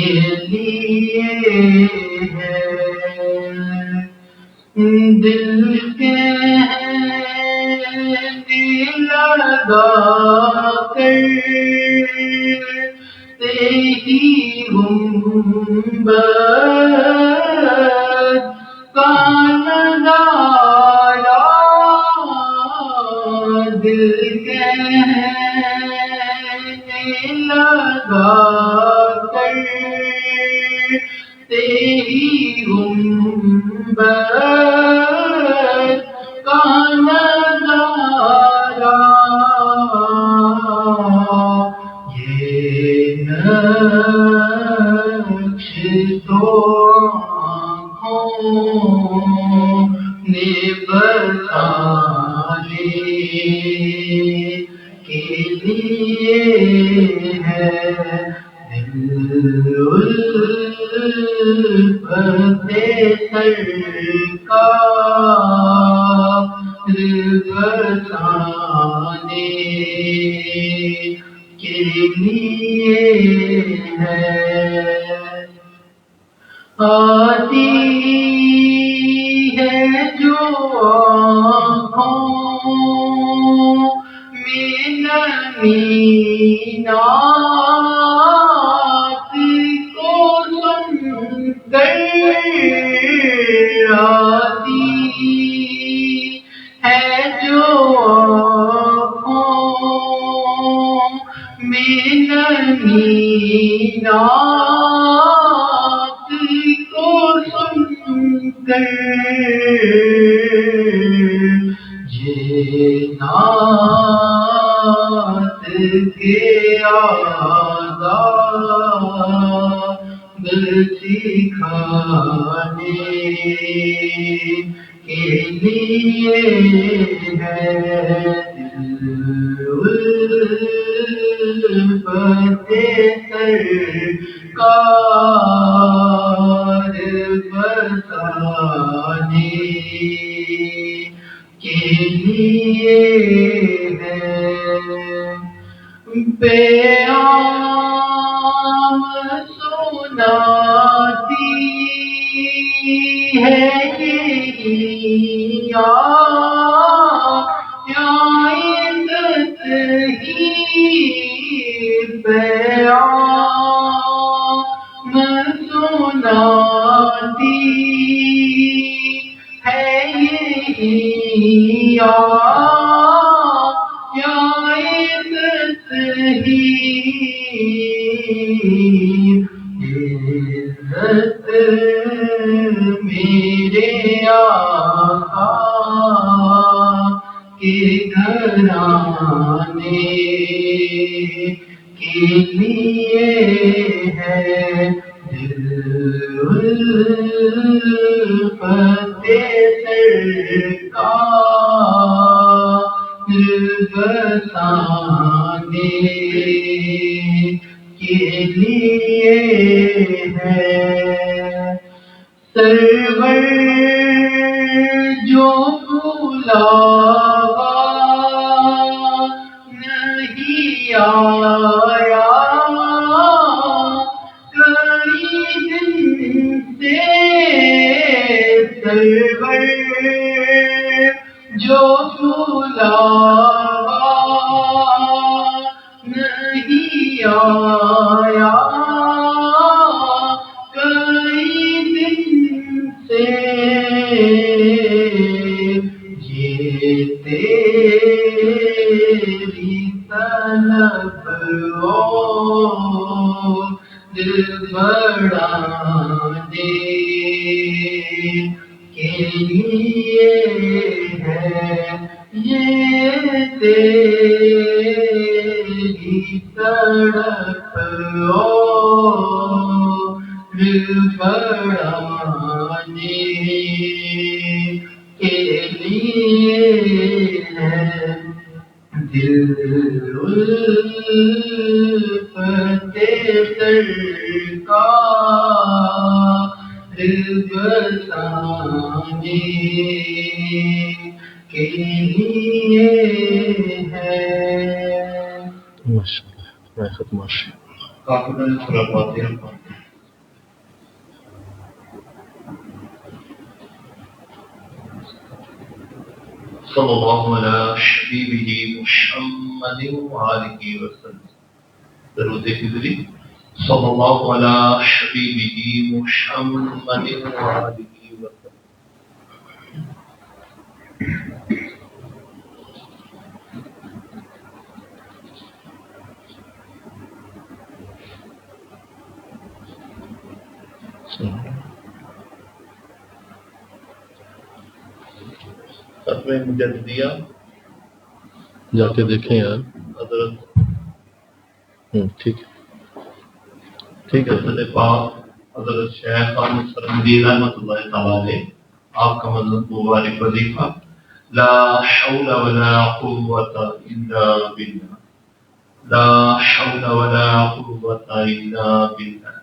کے لیے ہے، دل کہنے لگا کرتے ہی گنبد کا نظارہ، دل کہنے لگا کرتے ہی گنبد کا نظارہ، یہ نقش تو آنکھوں نے بتانے کے لیے ہے، دل الفت سرکار بتانے کے لیے ہے، آتی ہے جو آنکھوں میں نمی نعت کو سن کر، آتی ہے جو آنکھوں میں نمی نعت کو سن کر، یہ نعت کے آداب سکھانے کے لیے ہے، الفت سرکار بتانے کے لیے ہے، پیام سناتی ہے یہی عزت ہی، پیام سناتی ہے یہی عزت ہی، عزت میرے آقا کے گھرانے کے لیے ہے، دل الفت سرکار بتانے کے لیے ہے، سرور جو بلاوا نہیں آیا کئی دن سے، سرور جو بلاوا نہیں آیا کئی دن سے، یہ تیری طلب اور دل بڑھانے کے لیے ہے، یہ تیری تڑپ اور دل بڑھانے کے لیے ہے، دل الفت سرکار بتانے کے لیے ہے۔ ماشاء اللہ، ختم کافی خرابات صلی اللہ علیہ حبیبہ محمد وآلہ وسلم. درود خضری صلی اللہ علیہ حبیبہ محمد وآلہ وسلم. ختم مجددیہ جا کے دیکھیں یار. حضرت ٹھیک ہے ٹھیک ہے. حضرت پاک حضرت شیخ احمد سرمدی رحمۃ اللہ تعالی علیہ آپ کا مبارک وظیفہ لا حول ولا قوة الا بالله. لا حول ولا قوة الا بالله.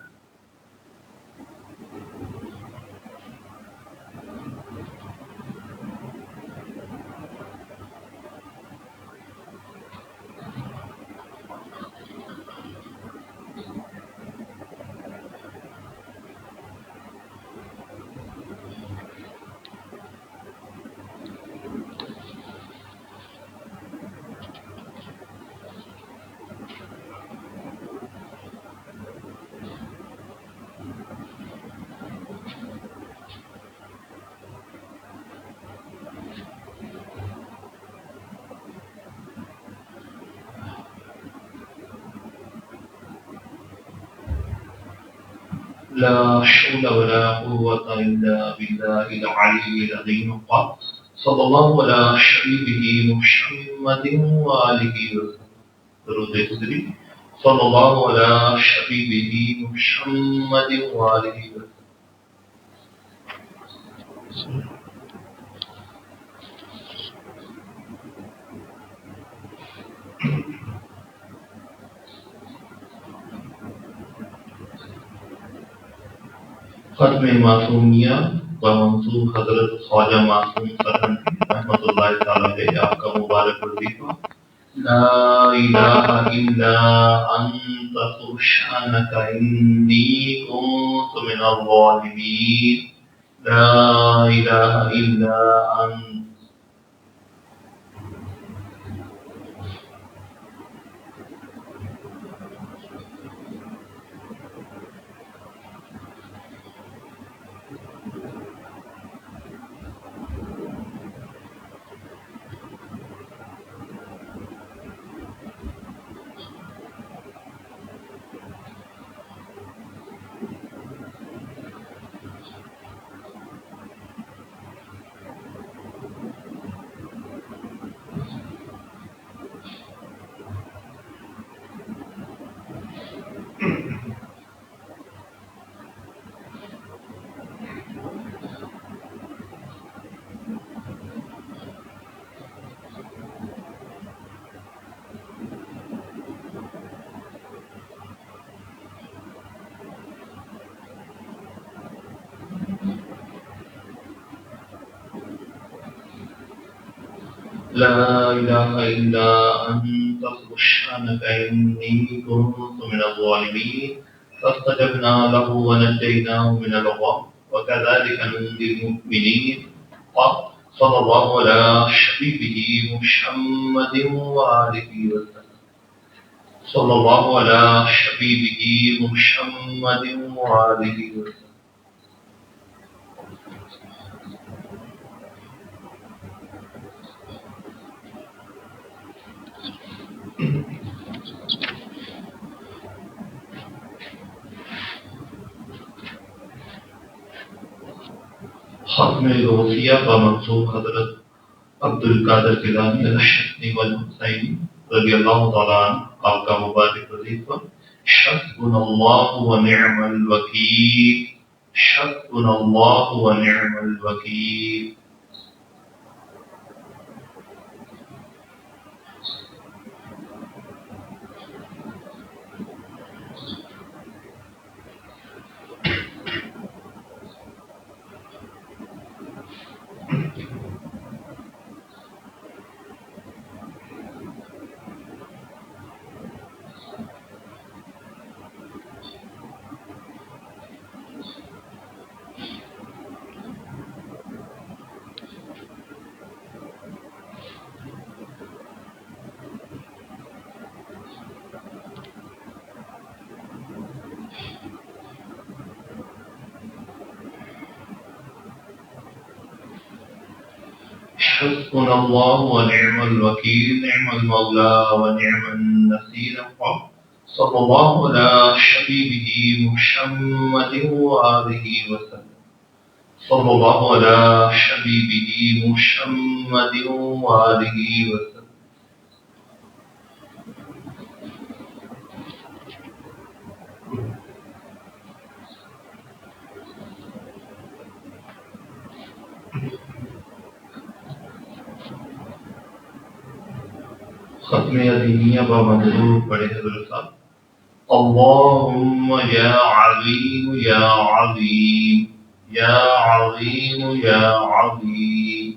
لا حول ولا قوة إلا بالله العلي العظيم. قال صلى الله على حبيبه محمد وآله وسلم. درود خضری صلی اللہ علیہ حبیبہ محمد وآلہ وسلم. ختم معصومیہ و منصور حضرت خواجہ معصوم سرہندی رحمۃ اللہ تعالی علیہ آپ کا مبارک وظیفہ لا الہ الا انت سبحانک انی کنت من الظالمین. لا الہ الا انت. لا إله إلا أنت سبحانك إني كنت من الظالمين. فاستجبنا له ونجيناه من الغم وكذلك ننجي المؤمنين. قال صلى الله على حبيبه محمد وآله وسلم. صلى الله على حبيبه محمد وآله وسلم. ختم غوثیہ کا منصوب حضرت عبد القادر جیلانی الحسنی والحسینی رضی اللہ تعالیٰ عنہ آپ کا مبارک وظیفہ حسبنا اللہ ونعم الوکیل. حسبنا اللہ ونعم الوکیل. حسبنا الله ونعم الوكيل نعم المولى ونعم النصير صلى الله على حبيبه محمد وآله وسلم صلى الله على حبيبه محمد وآله وسلم. ختم عظیمیہ با منظور پڑھے حضرت صاحب. اللهم يا عليم يا عظيم يا عظيم يا عظيم.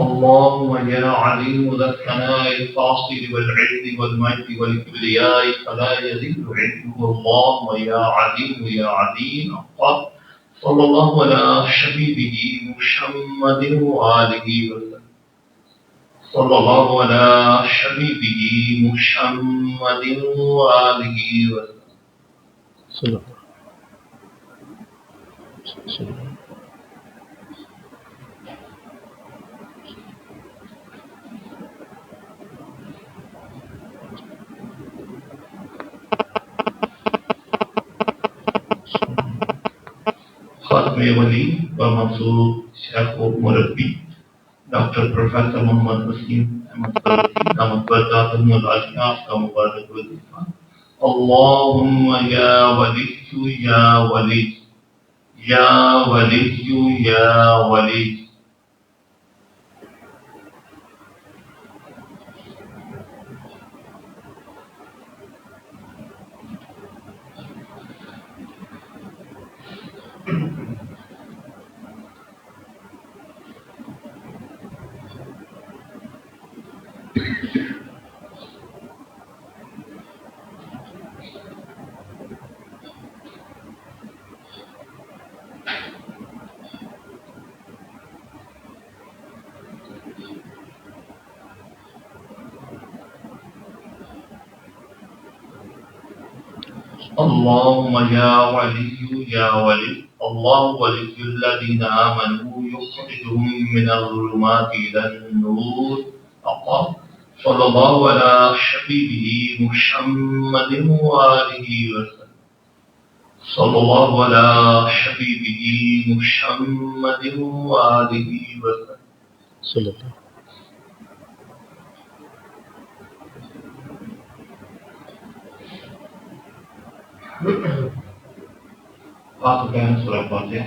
اللهم يا عليم ذا الثناء الفاصل والعز والمجد والكبرياء فلا يذل علمه. اللهم يا عليم يا عليم. صلى الله على حبيبه محمد وآله وسلم صلى الله على حبيبه محمد وآله وسلم. صلى الله. خاتم ولی و منصور شیخ و مربی ڈاکٹر پروفیسر محمد وسیم احمد فاروقی دامت برکاتہم العالیہ کا مبارک وظیفہ. اللهم یا ولی یا ولی یا ولی یا ولی. اللهم يا ولي يا ولي. الله ولي الذين آمنوا يخرجهم من الظلمات إلى النور. صلى الله على حبيبه محمد وآله وسلم صلى الله على حبيبه محمد وآله وسلم صلى الله. آپ کیا ہے سورہ فاتحہ.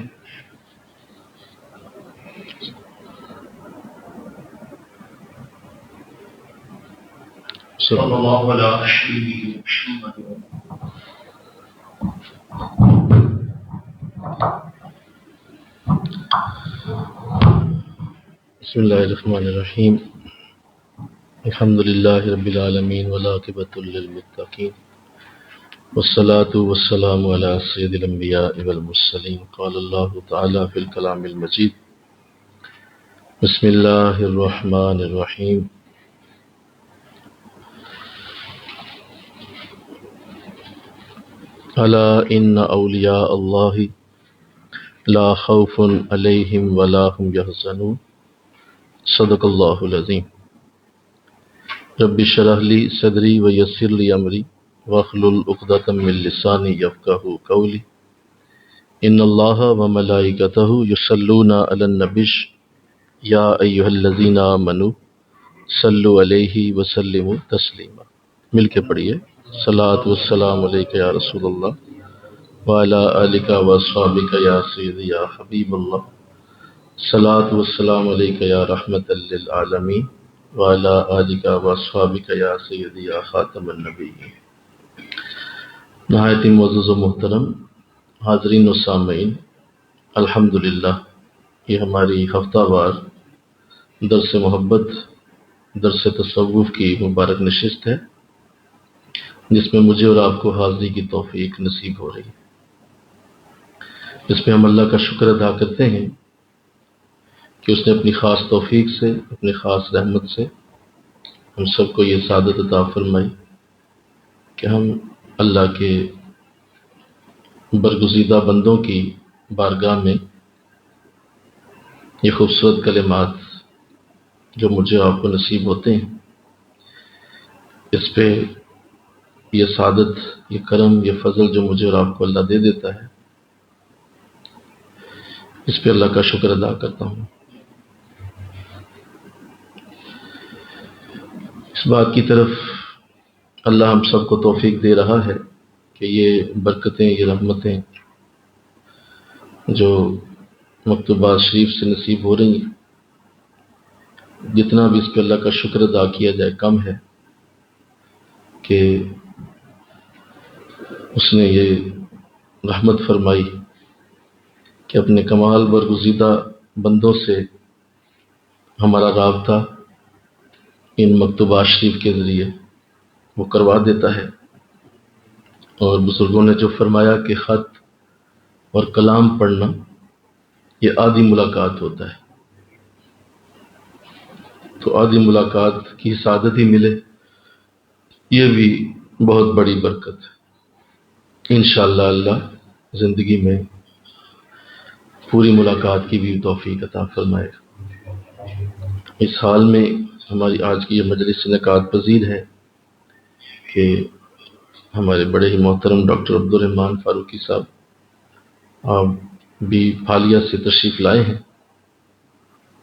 صلی اللہ علیہ حبیبہ محمد. بسم اللہ الرحمن الرحیم. الحمد للہ رب العالمین والعاقبۃ للمتقین والصلاة والسلام على سید الانبیاء والمرسلین. قال اللہ تعالی فی الکلام المجید. بسم اللہ الرحمن الرحیم. الا ان اولیاء اللہ لا خوف علیہم ولا هم يحزنون. صدق اللہ العظیم. رب اشرح لی صدری ویسر لی امری واحلل عقدۃ من لسانی یفقہوا قولی. ان اللہ وملائکتہ یصلون علی النبی یا ایھا الذین آمنوا صلوا علیہ وسلموا تسلیما. مل کے پڑھیے. صلاۃ والسلام علیک یا رسول اللہ وعلی آلک واصحابک یا سیدی یا حبیب اللہ. صلاۃ والسلام علیک یا رحمۃ للعالمین وعلی آلک واصحابک یا سیدی یا خاتم النبیین. نہایت معزز و محترم حاضرین و سامعین، الحمدللہ یہ ہماری ہفتہ وار درس محبت، درس تصوف کی مبارک نشست ہے، جس میں مجھے اور آپ کو حاضری کی توفیق نصیب ہو رہی ہے، جس میں ہم اللہ کا شکر ادا کرتے ہیں کہ اس نے اپنی خاص توفیق سے، اپنی خاص رحمت سے ہم سب کو یہ سعادت عطا فرمائی کہ ہم اللہ کے برگزیدہ بندوں کی بارگاہ میں یہ خوبصورت کلمات جو مجھے آپ کو نصیب ہوتے ہیں، اس پہ یہ سعادت، یہ کرم، یہ فضل جو مجھے اور آپ کو اللہ دے دیتا ہے، اس پہ اللہ کا شکر ادا کرتا ہوں۔ اس بات کی طرف اللہ ہم سب کو توفیق دے رہا ہے کہ یہ برکتیں، یہ رحمتیں جو مکتوبات شریف سے نصیب ہو رہی ہیں، جتنا بھی اس پہ اللہ کا شکر ادا کیا جائے کم ہے کہ اس نے یہ رحمت فرمائی کہ اپنے کمال برگزیدہ بندوں سے ہمارا رابطہ ان مکتوبات شریف کے ذریعے وہ کروا دیتا ہے۔ اور بزرگوں نے جو فرمایا کہ خط اور کلام پڑھنا یہ آدھی ملاقات ہوتا ہے، تو آدھی ملاقات کی سعادت ہی ملے، یہ بھی بہت بڑی برکت ہے۔ انشاءاللہ اللہ زندگی میں پوری ملاقات کی بھی توفیق عطا فرمائے گا۔ اس حال میں ہماری آج کی یہ مجلس انعقاد پذیر ہے کہ ہمارے بڑے ہی محترم ڈاکٹر عبدالرحمن فاروقی صاحب آپ بھی پھالیہ سے تشریف لائے ہیں،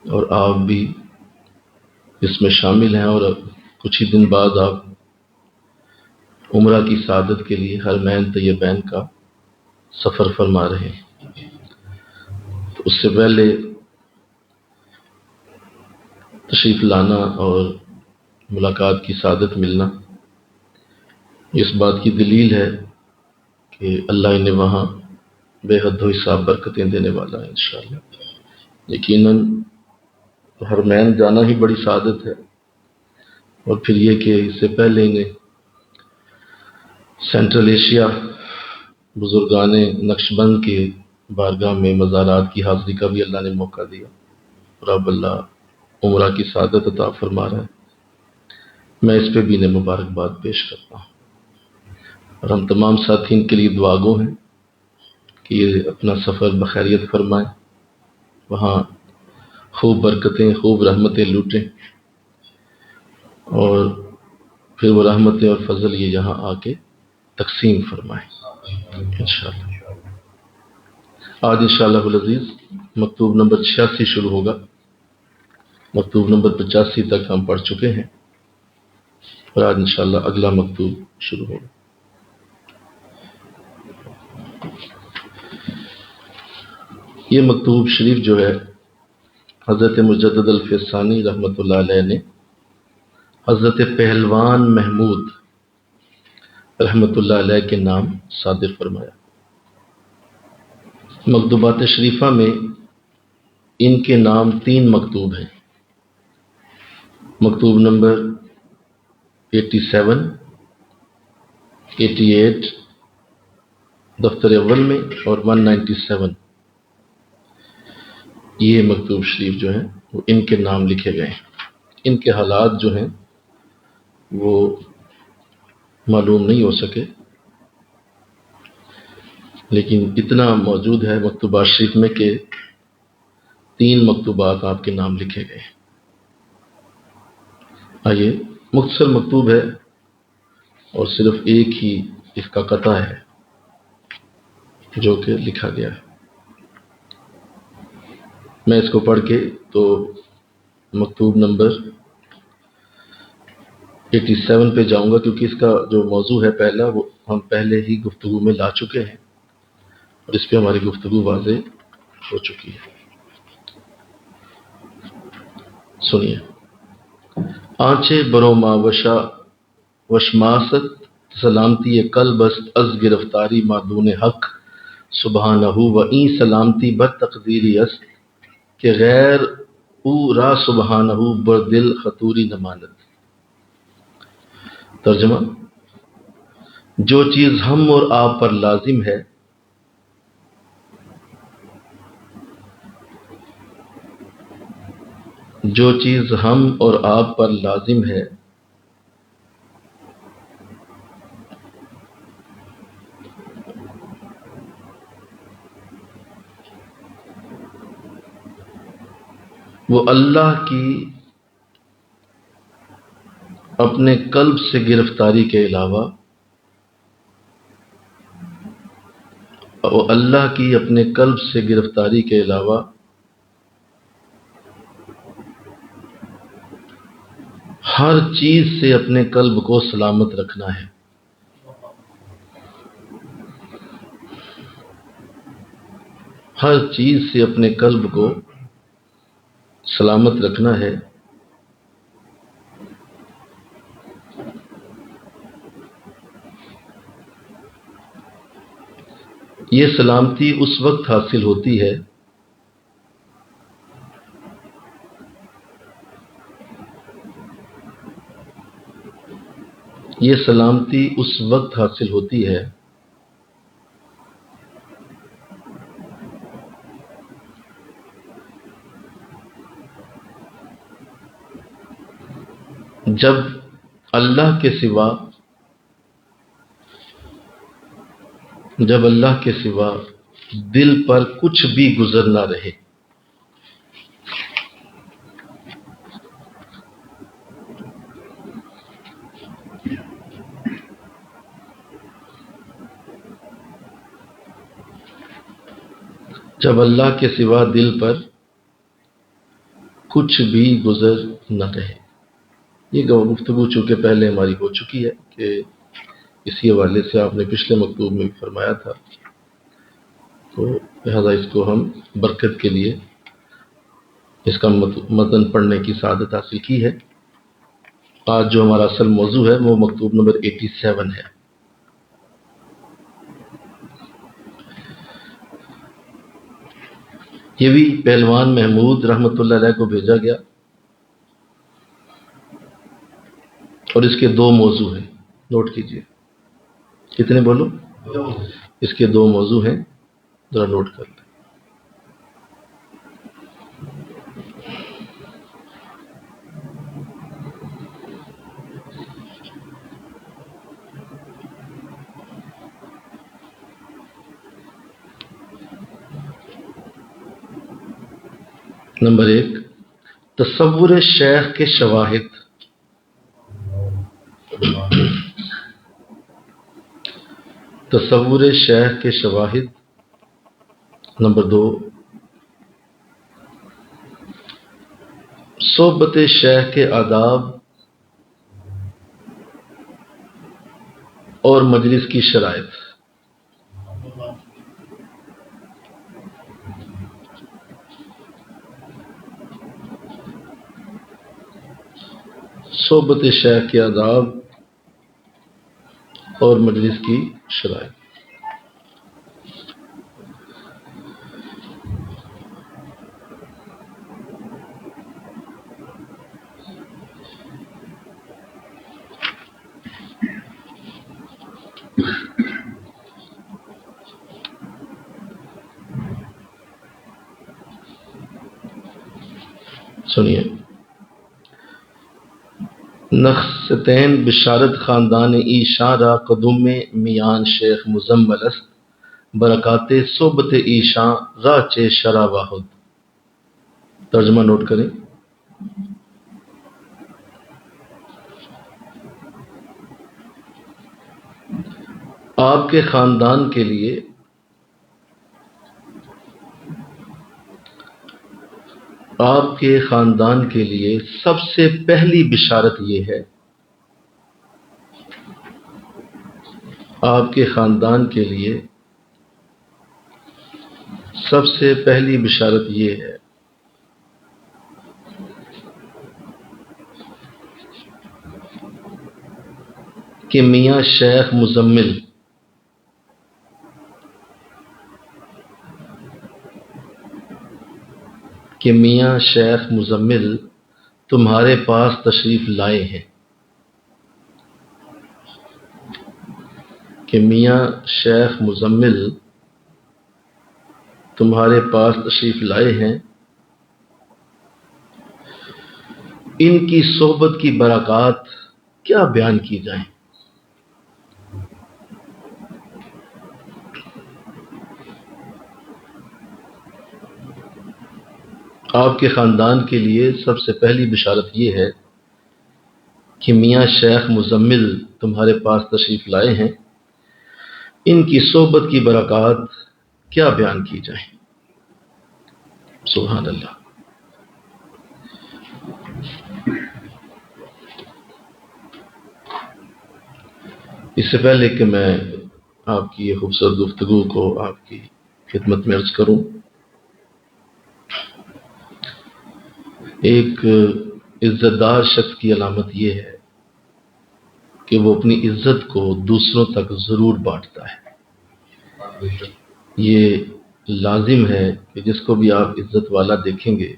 اور آپ بھی اس میں شامل ہیں، اور اب کچھ ہی دن بعد آپ عمرہ کی سعادت کے لیے حرمین طیبین کا سفر فرما رہے ہیں۔ تو اس سے پہلے تشریف لانا اور ملاقات کی سعادت ملنا اس بات کی دلیل ہے کہ اللہ انہیں وہاں بے حد و حساب برکتیں دینے والا ہے انشاءاللہ۔ یقیناً حرمین جانا ہی بڑی سعادت ہے، اور پھر یہ کہ اس سے پہلے انہیں سینٹرل ایشیا بزرگان نقشبند کی بارگاہ میں مزارات کی حاضری کا بھی اللہ نے موقع دیا، اور اب اللہ عمرہ کی سعادت عطا فرما رہا ہے۔ میں اس پہ بھی انہیں مبارکباد پیش کرتا ہوں، اور ہم تمام ساتھین کے لیے دعا گو ہیں کہ یہ اپنا سفر بخیریت فرمائیں، وہاں خوب برکتیں، خوب رحمتیں لوٹیں، اور پھر وہ رحمتیں اور فضل یہ یہاں آ کے تقسیم فرمائیں انشاءاللہ۔ آج انشاءاللہ العزیز مکتوب نمبر 86 شروع ہوگا۔ مکتوب نمبر 85 تک ہم پڑھ چکے ہیں، اور آج انشاءاللہ اگلا مکتوب شروع ہوگا۔ یہ مکتوب شریف جو ہے حضرت مجدد الفیضانی رحمۃ اللہ علیہ نے حضرت پہلوان محمود رحمۃ اللہ علیہ کے نام صادر فرمایا۔ مکتوبات شریفہ میں ان کے نام 3 مکتوب ہیں، مکتوب نمبر 87، 88 دفتر اول میں، اور 197 یہ مکتوب شریف جو ہیں وہ ان کے نام لکھے گئے ہیں۔ ان کے حالات جو ہیں وہ معلوم نہیں ہو سکے، لیکن اتنا موجود ہے مکتوبات شریف میں کہ 3 مکتوبات آپ کے نام لکھے گئے ہیں۔ آئیے، مختصر مکتوب ہے اور صرف ایک ہی اس کا قطع ہے جو کہ لکھا گیا ہے۔ میں اس کو پڑھ کے تو مکتوب نمبر 87 پہ جاؤں گا، کیونکہ اس کا جو موضوع ہے پہلا وہ ہم پہلے ہی گفتگو میں لا چکے ہیں، اور اس پہ ہماری گفتگو واضح ہو چکی ہے۔ سنیے۔ آنچے برو ما وشا وشماست سلامتی قلب است از گرفتاری مادون حق سبحانہ و این سلامتی بر تقدیری است کہ غیر او را سبحانہ بردل خطوری نماند۔ ترجمہ: جو چیز ہم اور آپ پر لازم ہے جو چیز ہم اور آپ پر لازم ہے وہ اللہ کی اپنے قلب سے گرفتاری کے علاوہ اللہ کی اپنے قلب سے گرفتاری کے علاوہ ہر چیز سے اپنے قلب کو سلامت رکھنا ہے۔ ہر چیز سے اپنے قلب کو سلامت رکھنا ہے۔ یہ سلامتی اس وقت حاصل ہوتی ہے یہ سلامتی اس وقت حاصل ہوتی ہے جب اللہ کے سوا دل پر کچھ بھی گزر نہ رہے۔ جب اللہ کے سوا دل پر کچھ بھی گزر نہ رہے۔ یہ گفتگو چونکہ پہلے ہماری ہو چکی ہے کہ اسی حوالے سے آپ نے پچھلے مکتوب میں بھی فرمایا تھا، تو لہذا اس کو ہم برکت کے لیے اس کا متن پڑھنے کی سعادت حاصل کی ہے۔ آج جو ہمارا اصل موضوع ہے وہ مکتوب نمبر 87 ہے۔ یہ بھی پہلوان محمود رحمۃ اللہ علیہ کو بھیجا گیا اور اس کے 2 موضوع ہیں، نوٹ کیجئے۔ کتنے بولو؟ اس کے 2 موضوع ہیں، ذرا نوٹ کر لیں۔ نمبر 1، تصور شیخ کے شواہد۔ تصور شیخ کے شواہد۔ نمبر 2، صحبت شیخ کے آداب اور مجلس کی شرائط۔ صحبت شیخ کے آداب اور مجلس کی شرائط۔ سنیے، نخستین بشارت خاندان ایشاں را قدوم میان شیخ مزمل است، برکات صحبت ایشاں را چے شرع واحد۔ ترجمہ نوٹ کریں۔ آپ کے خاندان کے لیے سب سے پہلی بشارت یہ ہے، آپ کے خاندان کے لیے سب سے پہلی بشارت یہ ہے کہ میاں شیخ مزمل کہ میاں شیخ مزمل تمہارے پاس تشریف لائے ہیں، کہ میاں شیخ مزمل تمہارے پاس تشریف لائے ہیں، ان کی صحبت کی برکات کیا بیان کی جائیں۔ آپ کے خاندان کے لیے سب سے پہلی بشارت یہ ہے کہ میاں شیخ مزمل تمہارے پاس تشریف لائے ہیں، ان کی صحبت کی برکات کیا بیان کی جائیں۔ سبحان اللہ۔ اس سے پہلے کہ میں آپ کی یہ خوبصورت گفتگو کو آپ کی خدمت میں عرض کروں، ایک عزت دار شخص کی علامت یہ ہے کہ وہ اپنی عزت کو دوسروں تک ضرور بانٹتا ہے۔ یہ لازم ہے کہ جس کو بھی آپ عزت والا دیکھیں گے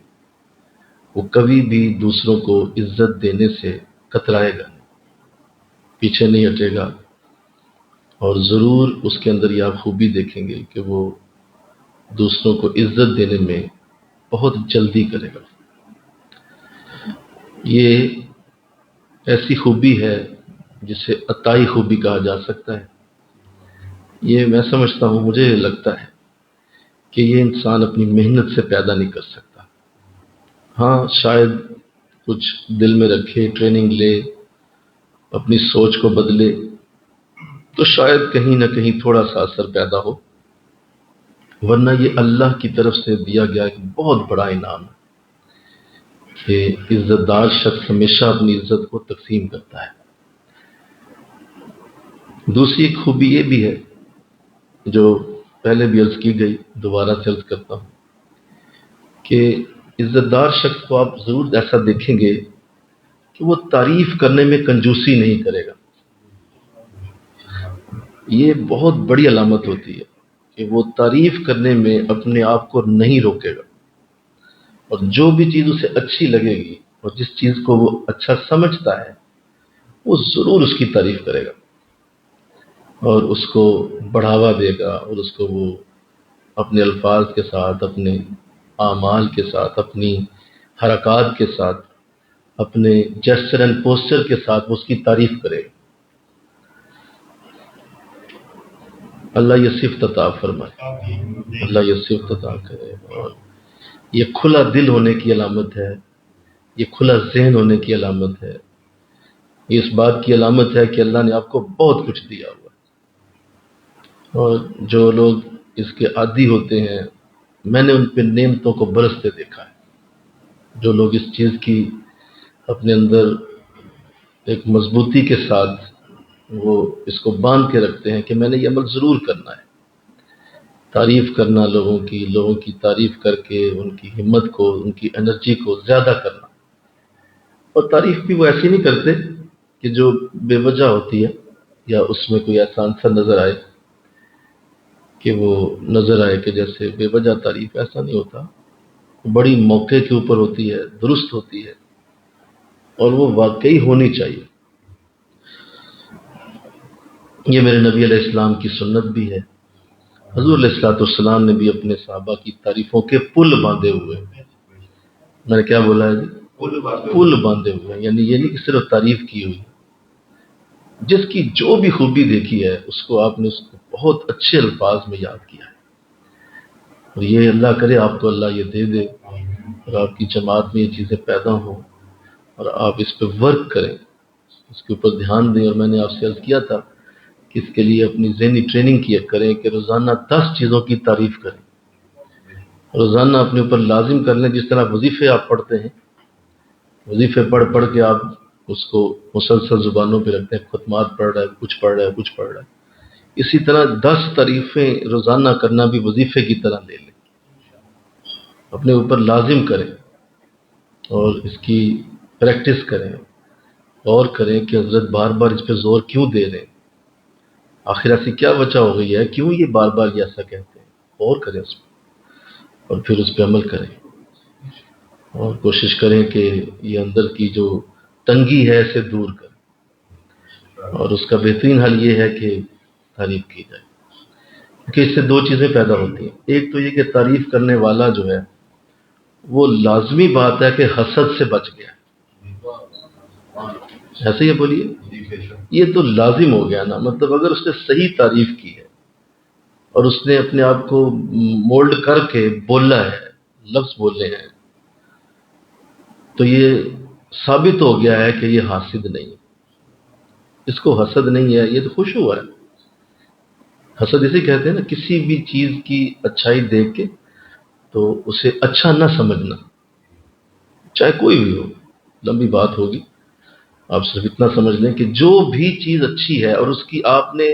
وہ کبھی بھی دوسروں کو عزت دینے سے کترائے گا نہیں، پیچھے نہیں ہٹے گا، اور ضرور اس کے اندر یہ آپ خوبی دیکھیں گے کہ وہ دوسروں کو عزت دینے میں بہت جلدی کرے گا۔ یہ ایسی خوبی ہے جسے عطائی خوبی کہا جا سکتا ہے۔ یہ میں سمجھتا ہوں، مجھے لگتا ہے کہ یہ انسان اپنی محنت سے پیدا نہیں کر سکتا۔ ہاں شاید کچھ دل میں رکھے، ٹریننگ لے، اپنی سوچ کو بدلے تو شاید کہیں نہ کہیں تھوڑا سا اثر پیدا ہو، ورنہ یہ اللہ کی طرف سے دیا گیا ایک بہت بڑا انعام ہے کہ عزت دار شخص ہمیشہ اپنی عزت کو تقسیم کرتا ہے۔ دوسری ایک خوبی یہ بھی ہے جو پہلے بھی عرض کی گئی، دوبارہ سے عرض کرتا ہوں کہ عزت دار شخص کو آپ ضرور ایسا دیکھیں گے کہ وہ تعریف کرنے میں کنجوسی نہیں کرے گا۔ یہ بہت بڑی علامت ہوتی ہے کہ وہ تعریف کرنے میں اپنے آپ کو نہیں روکے گا، اور جو بھی چیز اسے اچھی لگے گی اور جس چیز کو وہ اچھا سمجھتا ہے وہ ضرور اس کی تعریف کرے گا اور اس کو بڑھاوا دے گا، اور اس کو وہ اپنے الفاظ کے ساتھ، اپنے اعمال کے ساتھ، اپنی حرکات کے ساتھ، اپنے جیسچر اینڈ پوسچر کے ساتھ وہ اس کی تعریف کرے گا۔ اللہ یہ صفت عطا فرمائے، اللہ یہ صفت عطا کرے، اور یہ کھلا دل ہونے کی علامت ہے، یہ کھلا ذہن ہونے کی علامت ہے، یہ اس بات کی علامت ہے کہ اللہ نے آپ کو بہت کچھ دیا ہوا ہے۔ اور جو لوگ اس کے عادی ہوتے ہیں، میں نے ان پہ نعمتوں کو برستے دیکھا ہے۔ جو لوگ اس چیز کی اپنے اندر ایک مضبوطی کے ساتھ وہ اس کو باندھ کے رکھتے ہیں کہ میں نے یہ عمل ضرور کرنا ہے، تعریف کرنا لوگوں کی تعریف کر کے ان کی ہمت کو، ان کی انرجی کو زیادہ کرنا، اور تعریف بھی وہ ایسی نہیں کرتے کہ جو بے وجہ ہوتی ہے یا اس میں کوئی ایسا عنصر نظر آئے کہ وہ نظر آئے کہ جیسے بے وجہ تعریف، ایسا نہیں ہوتا، بڑی موقع کے اوپر ہوتی ہے، درست ہوتی ہے، اور وہ واقعی ہونی چاہیے۔ یہ میرے نبی علیہ السلام کی سنت بھی ہے۔ حضور علیہ الصلوۃ والسلام نے بھی اپنے صحابہ کی تعریفوں کے پل باندھے ہوئے ہیں۔ میں نے کیا بولا ہے جی؟ پل باندھے ہوئے ہیں، یعنی یہ نہیں کہ صرف تعریف کی ہوئی، جس کی جو بھی خوبی دیکھی ہے اس کو آپ نے اس کو بہت اچھے الفاظ میں یاد کیا ہے، اور یہ اللہ کرے آپ کو اللہ یہ دے دے اور آپ کی جماعت میں یہ چیزیں پیدا ہوں اور آپ اس پہ ورک کریں، اس کے اوپر دھیان دیں۔ اور میں نے آپ سے عرض کیا تھا کہ اس کے لیے اپنی ذہنی ٹریننگ کیا کریں کہ روزانہ 10 چیزوں کی تعریف کریں، روزانہ اپنے اوپر لازم کر لیں۔ جس طرح وظیفے آپ پڑھتے ہیں، وظیفے پڑھ پڑھ کے آپ اس کو مسلسل زبانوں پہ رکھتے ہیں، ختمات پڑھ رہا ہے، کچھ پڑھ رہا ہے، کچھ پڑھ رہا ہے، اسی طرح 10 تعریفیں روزانہ کرنا بھی وظیفے کی طرح لے لیں، اپنے اوپر لازم کریں اور اس کی پریکٹس کریں، اور کریں کہ حضرت بار بار اس پہ زور کیوں دے رہے ہیں، آخر ایسی کیا وجہ ہو گئی ہے، کیوں یہ بار بار یہ ایسا کہتے ہیں، اور کریں اس پہ، اور پھر اس پہ عمل کریں۔ اور کوشش کریں کہ یہ اندر کی جو تنگی ہے اسے دور کریں، اور اس کا بہترین حل یہ ہے کہ تعریف کی جائے، کہ اس سے دو چیزیں پیدا ہوتی ہیں۔ ایک تو یہ کہ تعریف کرنے والا جو ہے وہ لازمی بات ہے کہ حسد سے بچ گیا، ایسے ہی بولیے، یہ تو لازم ہو گیا نا۔ مطلب اگر اس نے صحیح تعریف کی ہے اور اس نے اپنے آپ کو مولڈ کر کے بولا ہے، لفظ بولے ہیں، تو یہ ثابت ہو گیا ہے کہ یہ حاسد نہیں ہے، اس کو حسد نہیں ہے، یہ تو خوش ہوا ہے۔ حسد اسے کہتے ہیں نا، کسی بھی چیز کی اچھائی دیکھ کے تو اسے اچھا نہ سمجھنا، چاہے کوئی بھی ہو، لمبی بات ہوگی، آپ صرف اتنا سمجھ لیں کہ جو بھی چیز اچھی ہے اور اس کی آپ نے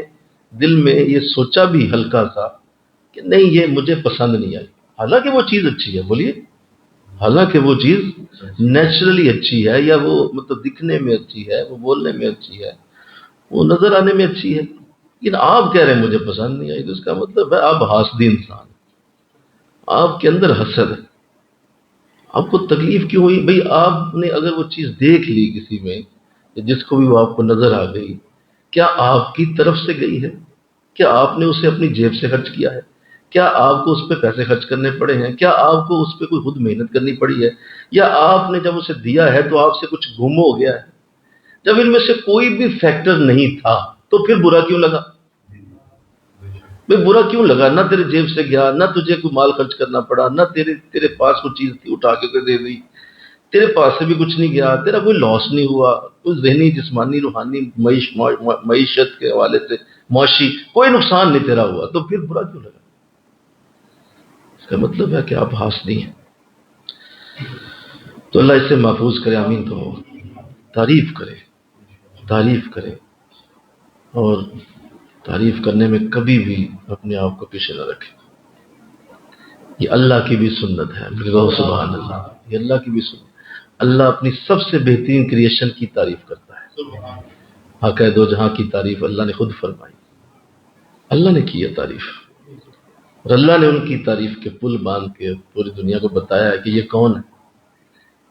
دل میں یہ سوچا بھی ہلکا سا کہ نہیں یہ مجھے پسند نہیں آئی، حالانکہ وہ چیز اچھی ہے، بولیے، حالانکہ وہ چیز نیچرلی اچھی ہے، یا وہ مطلب دکھنے میں اچھی ہے، وہ بولنے میں اچھی ہے، وہ نظر آنے میں اچھی ہے، لیکن آپ کہہ رہے ہیں مجھے پسند نہیں آئی، تو اس کا مطلب ہے آپ حاسدی انسان ہیں، آپ کے اندر حسد ہے۔ آپ کو تکلیف کیوں ہوئی؟ بھئی آپ نے اگر وہ چیز دیکھ لی کسی میں، جس کو بھی وہ آپ کو نظر آ گئی، کیا آپ کی طرف سے گئی ہے؟ کیا آپ نے اسے اپنی جیب سے خرچ کیا ہے؟ کیا آپ کو اس پہ پیسے خرچ کرنے پڑے ہیں؟ کیا آپ کو اس پہ کوئی خود محنت کرنی پڑی ہے؟ یا آپ نے جب اسے دیا ہے تو آپ سے کچھ گم ہو گیا ہے؟ جب ان میں سے کوئی بھی فیکٹر نہیں تھا تو پھر برا کیوں لگا؟ بھئی برا کیوں لگا؟ نہ تیرے جیب سے گیا، نہ تجھے کوئی مال خرچ کرنا پڑا، نہ تیرے پاس کوئی چیز تھی اٹھا کے دے دی، تیرے پاس سے بھی کچھ نہیں گیا، تیرا کوئی لاس نہیں ہوا، کوئی ذہنی، جسمانی، روحانی، معیشت کے حوالے سے معاشی کوئی نقصان نہیں تیرا ہوا، تو پھر برا کیوں لگا؟ اس کا مطلب ہے کہ آپ حاسدی ہیں۔ تو اللہ اس سے محفوظ کرے، آمین کہو۔ تعریف کرے، تعریف کرے، اور تعریف کرنے میں کبھی بھی اپنے آپ کو پیچھے نہ رکھے۔ یہ اللہ کی بھی سنت ہے، سبحان اللہ، یہ اللہ کی بھی سنت۔ اللہ اپنی سب سے بہترین کریشن کی تعریف کرتا ہے۔ آقا دو جہاں کی تعریف اللہ نے خود فرمائی، اللہ نے کی ہے تعریف، اور اللہ نے ان کی تعریف کے پل باندھ کے پوری دنیا کو بتایا ہے کہ یہ کون ہے۔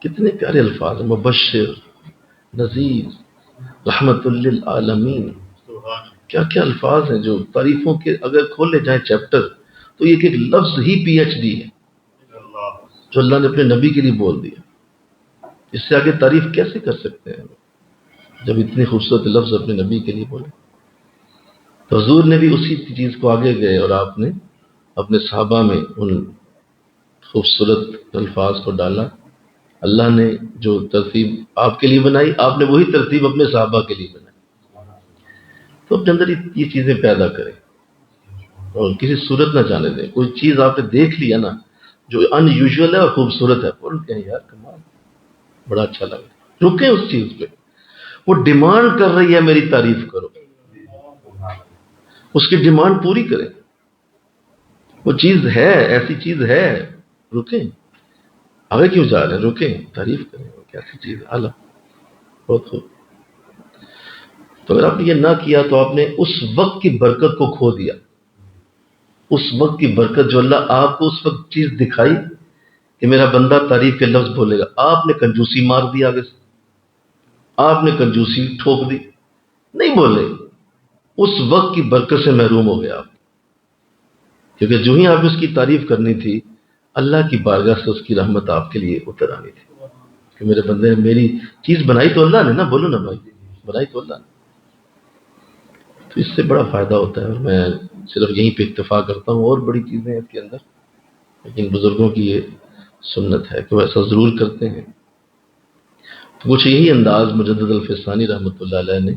کتنے پیارے الفاظ ہیں، مبشر، نذیر، رحمت للعالمین، کیا کیا الفاظ ہیں جو تعریفوں کے اگر کھولے جائیں چیپٹر تو یہ ایک لفظ ہی پی ایچ ڈی ہے جو اللہ نے اپنے نبی کے لیے بول دیا۔ اس سے آگے تعریف کیسے کر سکتے ہیں جب اتنے خوبصورت لفظ اپنے نبی کے لیے بولے؟ تو حضور نے بھی اسی چیز کو آگے گئے اور آپ نے اپنے صحابہ میں ان خوبصورت الفاظ کو ڈالا۔ اللہ نے جو ترتیب آپ کے لیے بنائی، آپ نے وہی ترتیب اپنے صحابہ کے لیے بنائی۔ تو اپنے اندر یہ چیزیں پیدا کریں اور کسی صورت نہ جانے دیں۔ کوئی چیز آپ نے دیکھ لیا نا جو ان یوزول ہے اور خوبصورت ہے، بولتے ہیں یار کمال، بڑا اچھا لگا، رکیں اس چیز پہ، وہ ڈیمانڈ کر رہی ہے میری تعریف کرو، اس کی ڈیمانڈ پوری کریں۔ وہ چیز ہے، ایسی چیز ہے، رکیں، آگے کیوں جا رہے ہیں؟ رکیں، تعریف کریں، وہ کیسی چیز ہے، اعلیٰ، بہت خوب۔ تو اگر آپ نے یہ نہ کیا تو آپ نے اس وقت کی برکت کو کھو دیا، اس وقت کی برکت جو اللہ آپ کو اس وقت چیز دکھائی کہ میرا بندہ تعریف کے لفظ بولے گا، آپ نے کنجوسی مار دی، آگے سے آپ نے کنجوسی ٹھوک دی، نہیں بولے، اس وقت کی برکت سے محروم ہو گیا آپ، کیونکہ جو ہی آپ نے اس کی تعریف کرنی تھی اللہ کی بارگاہ سے اس کی رحمت آپ کے لیے اتر آنی تھی کہ میرے بندے نے میری چیز بنائی تو اللہ نے نا، بولو نا بھائی، بنائی تو اللہ نے۔ تو اس سے بڑا فائدہ ہوتا ہے، اور میں صرف یہیں پہ اکتفا کرتا ہوں، اور بڑی چیزیں ہیں اس کے اندر، لیکن بزرگوں کی یہ سنت ہے کہ وہ ایسا ضرور کرتے ہیں۔ تو کچھ یہی انداز مجدد الفسانی رحمۃ اللہ علیہ نے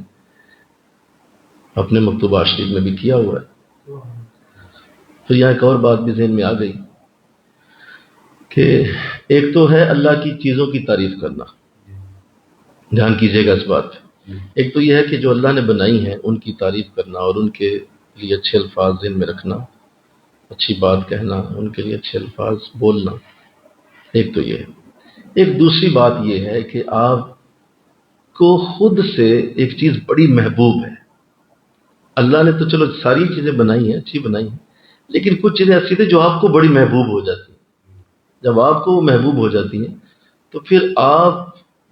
اپنے مکتوبات شریف میں بھی کیا ہوا ہے۔ پھر یہاں ایک اور بات بھی ذہن میں آ گئی کہ ایک تو ہے اللہ کی چیزوں کی تعریف کرنا، دھیان کیجیے گا اس بات پہ۔ ایک تو یہ ہے کہ جو اللہ نے بنائی ہیں ان کی تعریف کرنا اور ان کے لیے اچھے الفاظ ذہن میں رکھنا، اچھی بات کہنا، ان کے لیے اچھے الفاظ بولنا، ایک تو یہ ہے۔ ایک دوسری بات یہ ہے کہ آپ کو خود سے ایک چیز بڑی محبوب ہے۔ اللہ نے تو چلو ساری چیزیں بنائی ہیں، اچھی بنائی ہیں، لیکن کچھ چیزیں ایسی تھیں جو آپ کو بڑی محبوب ہو جاتی ہیں۔ جب آپ کو وہ محبوب ہو جاتی ہیں تو پھر آپ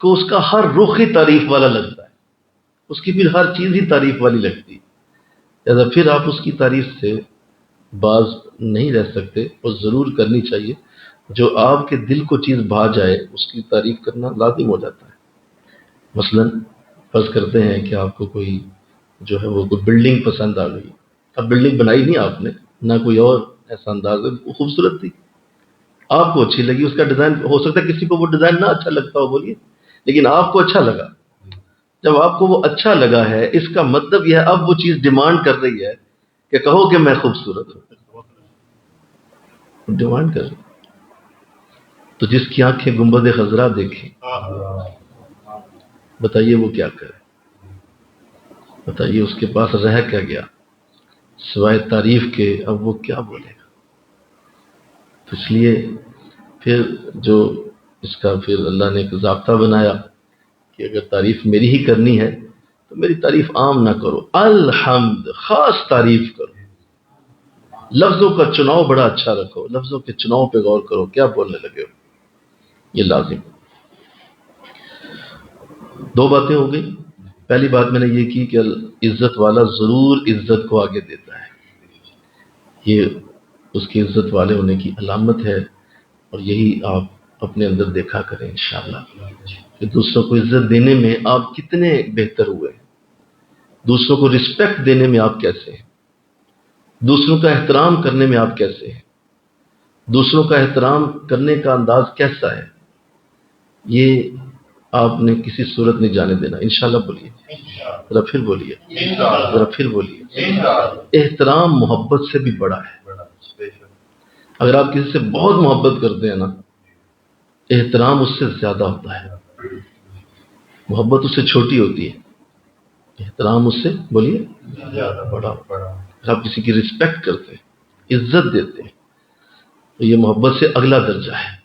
کو اس کا ہر رخ ہی تعریف والا لگتا ہے، اس کی پھر ہر چیز ہی تعریف والی لگتی ہے، لہذا پھر آپ اس کی تعریف سے باز نہیں رہ سکتے، اور ضرور کرنی چاہیے۔ جو آپ کے دل کو چیز بھا جائے اس کی تعریف کرنا لازم ہو جاتا ہے۔ مثلا فرض کرتے ہیں کہ آپ کو کوئی جو ہے وہ کوئی بلڈنگ پسند آ گئی، اب بلڈنگ بنائی نہیں آپ نے، نہ کوئی اور ایسا انداز ہے، وہ خوبصورت تھی، آپ کو اچھی لگی، اس کا ڈیزائن ہو سکتا ہے کسی کو وہ ڈیزائن نہ اچھا لگتا ہو، بولیے، لیکن آپ کو اچھا لگا۔ جب آپ کو وہ اچھا لگا ہے، اس کا مطلب یہ ہے اب وہ چیز ڈیمانڈ کر رہی ہے کہ کہو کہ میں خوبصورت ہوں، ڈیمانڈ کر رہی ہے۔ تو جس کی آنکھیں گنبد خضرا دیکھیں، بتائیے وہ کیا کرے؟ بتائیے اس کے پاس رہ کیا گیا سوائے تعریف کے؟ اب وہ کیا بولے گا؟ تو اس لیے پھر جو اس کا پھر اللہ نے ایک ضابطہ بنایا کہ اگر تعریف میری ہی کرنی ہے تو میری تعریف عام نہ کرو، الحمد خاص تعریف کرو، لفظوں کا چناؤ بڑا اچھا رکھو، لفظوں کے چناؤ پہ غور کرو، کیا بولنے لگے ہو، یہ لازم۔ دو باتیں ہو گئی۔ پہلی بات میں نے یہ کی کہ عزت والا ضرور عزت کو آگے دیتا ہے، یہ اس کی عزت والے ہونے کی علامت ہے، اور یہی آپ اپنے اندر دیکھا کریں انشاءاللہ کہ دوسروں کو عزت دینے میں آپ کتنے بہتر ہوئے، دوسروں کو رسپیکٹ دینے میں آپ کیسے ہیں، دوسروں کا احترام کرنے میں آپ کیسے ہیں، دوسروں کا احترام کرنے کا انداز کیسا ہے، یہ آپ نے کسی صورت نہیں جانے دینا۔ انشاءاللہ بولیے، ذرا پھر بولیے، ذرا پھر بولیے۔ احترام محبت سے بھی بڑا ہے۔ اگر آپ کسی سے بہت محبت کرتے ہیں نا، احترام اس سے زیادہ ہوتا ہے، محبت اس سے چھوٹی ہوتی ہے، احترام اس سے بولیے بڑا۔ اگر آپ کسی کی رسپیکٹ کرتے ہیں، عزت دیتے ہیں، تو یہ محبت سے اگلا درجہ ہے۔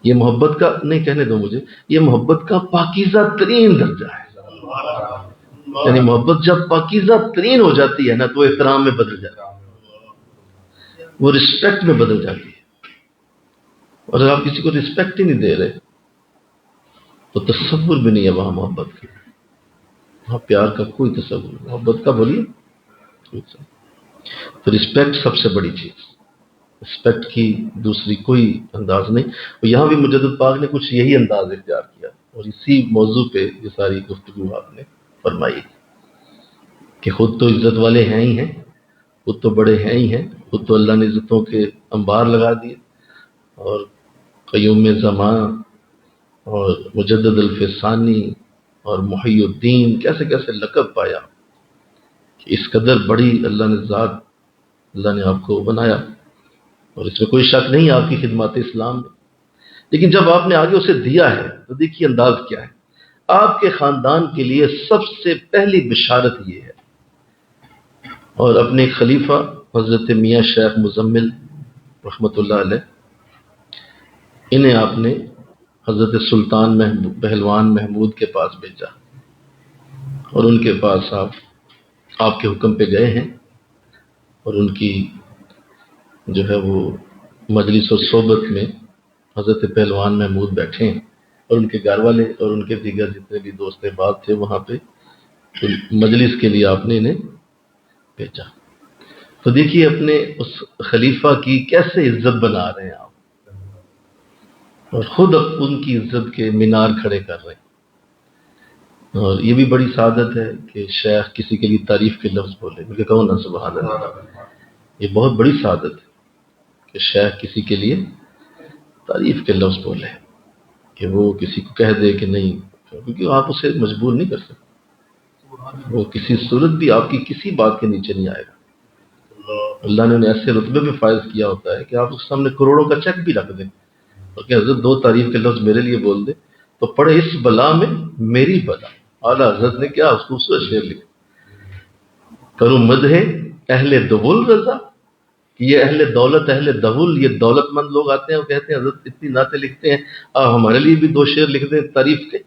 یہ محبت کا نہیں، کہنے دو مجھے، یہ محبت کا پاکیزہ ترین درجہ ہے۔ یعنی محبت جب پاکیزہ ترین ہو جاتی ہے نا تو احترام میں بدل جاتی ہے، وہ رسپیکٹ میں بدل جاتی ہے۔ اور اگر آپ کسی کو رسپیکٹ ہی نہیں دے رہے تو تصور بھی نہیں ہے وہاں محبت کا، وہاں پیار کا کوئی تصور نہیں، محبت کا بولیے۔ تو رسپیکٹ سب سے بڑی چیز، رسپیکٹ کی دوسری کوئی انداز نہیں۔ اور یہاں بھی مجدد پاک نے کچھ یہی انداز اختیار کیا، اور اسی موضوع پہ یہ ساری گفتگو آپ نے فرمائی کہ خود تو عزت والے ہیں ہی ہیں، خود تو بڑے ہیں ہی ہیں، خود تو اللہ نے عزتوں کے انبار لگا دیے، اور قیوم زمان اور مجدد الفسانی اور محی الدین کیسے کیسے لقب پایا کہ اس قدر بڑی اللہ نے ذات، اللہ نے آپ کو بنایا، اور اس میں کوئی شک نہیں آپ کی خدمات اسلام میں۔ لیکن جب آپ نے آگے اسے دیا ہے تو دیکھیے انداز کیا ہے۔ آپ کے خاندان کے لیے سب سے پہلی بشارت یہ ہے، اور اپنے خلیفہ حضرت میاں شیخ مزمل رحمۃ اللہ علیہ، انہیں آپ نے حضرت سلطان پہلوان محمود کے پاس بھیجا، اور ان کے پاس آپ کے حکم پہ گئے ہیں، اور ان کی جو ہے وہ مجلس و صحبت میں حضرت پہلوان محمود بیٹھے ہیں، اور ان کے گھر والے اور ان کے دیگر جتنے بھی دوست احباب تھے وہاں پہ، تو مجلس کے لیے آپ نے انہیں بھیجا۔ تو دیکھیے اپنے اس خلیفہ کی کیسے عزت بنا رہے ہیں آپ، اور خود ان کی عزت کے مینار کھڑے کر رہے ہیں۔ اور یہ بھی بڑی سعادت ہے کہ شیخ کسی کے لیے تعریف کے لفظ بولے، مجھے کہو نا سبحان اللہ، یہ بہت بڑی سعادت ہے کہ شیخ کسی کے لیے تعریف کے لفظ بولے، کہ وہ کسی کو کہہ دے کہ نہیں، کیونکہ آپ اسے مجبور نہیں کر سکتے، وہ کسی صورت بھی آپ کی کسی بات کے نیچے نہیں آئے گا۔ اللہ نے انہیں ایسے رتبے میں فائز کیا ہوتا ہے کہ آپ اس سامنے کروڑوں کا چیک بھی رکھ دیں اور کہ حضرت دو تعریف کے لفظ میرے لیے بول دے تو پڑھے اس بلا میں میری بلا۔ اعلیٰ حضرت نے کیا خوبصورت شعر لکھا، کروں مدح اہل دول رضا، کہ یہ اہل دولت، اہل دول، یہ دولت مند لوگ آتے ہیں اور کہتے ہیں حضرت اتنی نعتیں لکھتے ہیں، آپ ہمارے لیے بھی دو شعر لکھ دیں تعریف کے۔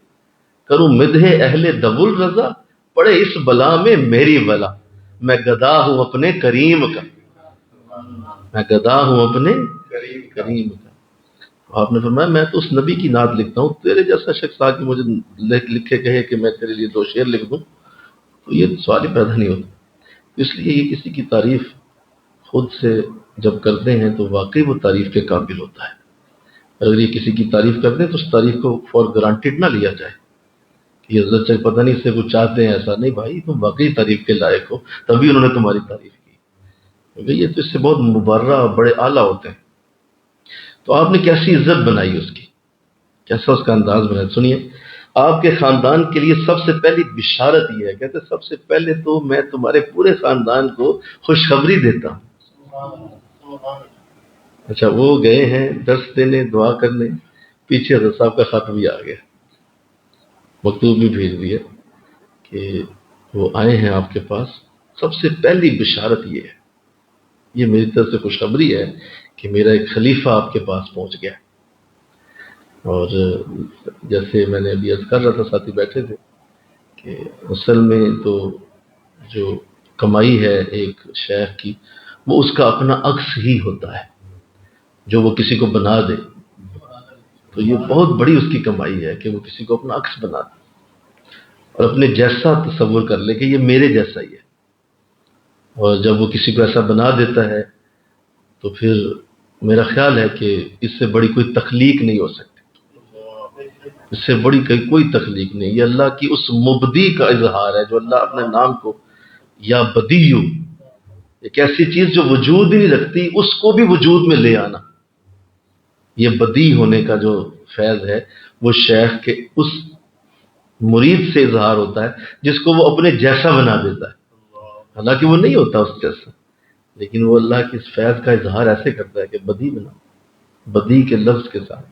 کروں مدح اہل دول رضا، پڑھے اس بلا میں میری بلا، میں گدا ہوں اپنے کریم کا، میں گدا ہوں اپنے کریم کا۔ آپ نے فرمایا میں تو اس نبی کی نعت لکھتا ہوں، تیرے جیسا شخص آ کے مجھے لکھے کہے کہ میں تیرے لیے 2 شعر لکھ دوں تو یہ سوال ہی پیدا نہیں ہوتا۔ اس لیے یہ کسی کی تعریف خود سے جب کرتے ہیں تو واقعی وہ تعریف کے قابل ہوتا ہے۔ اگر یہ کسی کی تعریف کرتے ہیں تو اس تعریف کو فور گرانٹیڈ نہ لیا جائے کہ یہ حضرت چاہے پتہ نہیں اس سے کچھ چاہتے ہیں، ایسا نہیں بھائی، تم واقعی تعریف کے لائق ہو تبھی انہوں نے تمہاری تعریف کی، کیونکہ یہ تو اس سے بہت مبرہ اور بڑے اعلیٰ ہوتے ہیں۔ تو آپ نے کیسی عزت بنائی اس کی، کیسا اس کا انداز بنایا، سنیے۔ آپ کے خاندان کے لیے سب سے پہلی بشارت یہ ہے، کہتے ہیں سب سے پہلے تو میں تمہارے پورے خاندان کو خوشخبری دیتا ہوں۔ اچھا، وہ گئے ہیں درس دینے، دعا کرنے، پیچھے حضرت صاحب کا خط بھی آ گیا، مکتوب بھی بھیج دیا کہ وہ آئے ہیں آپ کے پاس۔ سب سے پہلی بشارت یہ ہے، یہ میری طرف سے خوشخبری ہے کہ میرا ایک خلیفہ آپ کے پاس پہنچ گیا۔ اور جیسے میں نے ابھی عرض کر رہا تھا، ساتھی بیٹھے تھے کہ اصل میں تو جو کمائی ہے ایک شیخ کی، وہ اس کا اپنا عکس ہی ہوتا ہے، جو وہ کسی کو بنا دے تو یہ بہت بڑی اس کی کمائی ہے کہ وہ کسی کو اپنا عکس بنا دے اور اپنے جیسا تصور کر لے کہ یہ میرے جیسا ہی ہے۔ اور جب وہ کسی کو ایسا بنا دیتا ہے تو پھر میرا خیال ہے کہ اس سے بڑی کوئی تخلیق نہیں ہو سکتی، اس سے بڑی کوئی تخلیق نہیں۔ یہ اللہ کی اس مبدی کا اظہار ہے جو اللہ اپنے نام کو یا بدیو، ایک ایسی چیز جو وجود ہی نہیں رکھتی اس کو بھی وجود میں لے آنا، یہ بدی ہونے کا جو فیض ہے وہ شیخ کے اس مرید سے اظہار ہوتا ہے جس کو وہ اپنے جیسا بنا دیتا ہے، حالانکہ وہ نہیں ہوتا اس جیسا، لیکن وہ اللہ کی اس فیض کا اظہار ایسے کرتا ہے کہ بدی بنا، بدی کے لفظ کے ساتھ۔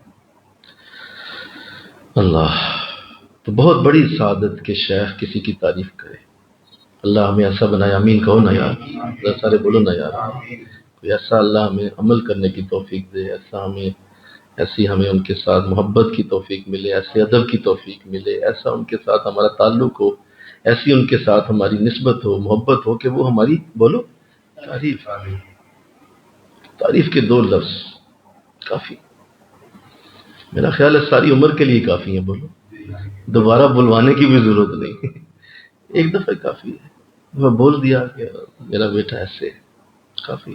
اللہ تو بہت بڑی سعادت کہ شیخ کسی کی تعریف کرے۔ اللہ ہمیں ایسا بنائے، آمین کہو نا یار، ذرا سارے بولو نا یار، کوئی ایسا اللہ ہمیں عمل کرنے کی توفیق دے، ایسی ہمیں ان کے ساتھ محبت کی توفیق ملے، ایسے ادب کی توفیق ملے، ایسا ان کے ساتھ ہمارا تعلق ہو، ایسی ان کے ساتھ ہماری نسبت ہو، محبت ہو کہ وہ ہماری بولو تعریف کے 2 لفظ کافی، میرا خیال ہے ساری عمر کے لیے کافی ہے، بولو دوبارہ بلوانے کی بھی ضرورت نہیں، ایک دفعہ کافی ہے، میں بول دیا کہ میرا بیٹا ایسے ہے، کافی۔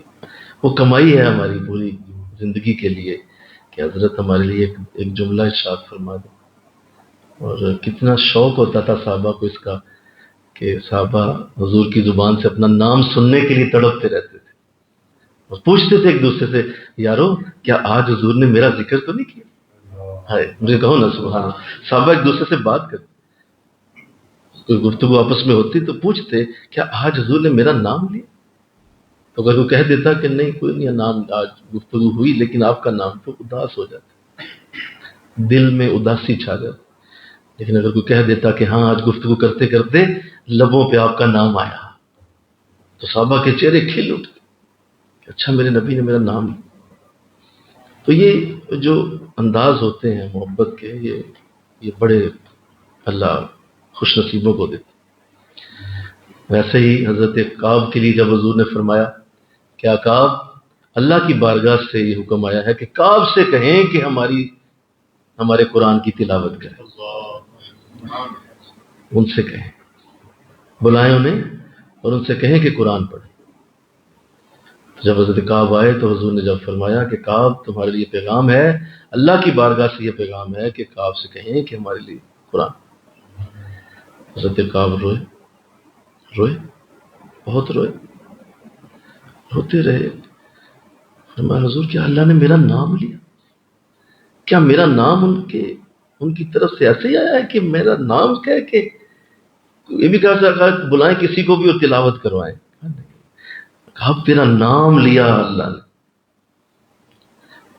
وہ کمائی ہے ہماری پوری زندگی کے لیے کہ حضرت ہمارے لیے ایک جملہ ارشاد فرما دے۔ اور کتنا شوق ہوتا تھا صحابہ کو اس کا کہ صحابہ حضور کی زبان سے اپنا نام سننے کے لیے تڑپتے رہتے تھے اور پوچھتے تھے ایک دوسرے سے، یارو کیا آج حضور نے میرا ذکر تو نہیں کیا؟ ہائے مجھے کہو نا سبحان اللہ۔ صحابہ ایک دوسرے سے بات کرتے، کوئی گفتگو آپس میں ہوتی تو پوچھتے کیا آج حضور نے میرا نام لیا؟ تو اگر وہ کہہ دیتا کہ نہیں کوئی نہیں نام آج گفتگو ہوئی لیکن آپ کا نام، تو اداس ہو جاتا، دل میں اداسی چھا جاتی۔ لیکن اگر کوئی کہہ دیتا کہ ہاں آج گفتگو کرتے کرتے لبوں پہ آپ کا نام آیا، تو صحابہ کے چہرے کھل اٹھتے کہ اچھا میرے نبی نے میرا نام لیا۔ تو یہ جو انداز ہوتے ہیں محبت کے، یہ بڑے اللہ خوش نصیبوں کو دیتے۔ ویسے ہی حضرت کعب کے لیے جب حضور نے فرمایا کیا کعب، اللہ کی بارگاہ سے یہ حکم آیا ہے کہ کعب سے کہیں کہ ہمارے قرآن کی تلاوت کریں، ان سے کہیں، بلائیں انہیں اور ان سے کہیں کہ قرآن پڑھیں۔ جب حضرت کعب آئے تو حضور نے جب فرمایا کہ کعب تمہارے لیے پیغام ہے، اللہ کی بارگاہ سے یہ پیغام ہے کہ کعب سے کہیں کہ ہمارے لیے قرآن۔ حضرت کعب روئے بہت روئے، روتے رہے، فرمایا حضور کیا اللہ نے میرا نام لیا؟ کیا میرا نام ان کی طرف سے ایسے ہی آیا ہے کہ میرا نام کہہ کے یہ بھی کہا سکتا بلائیں کسی کو بھی اور تلاوت کروائیں؟ کہا تیرا نام لیا اللہ نے۔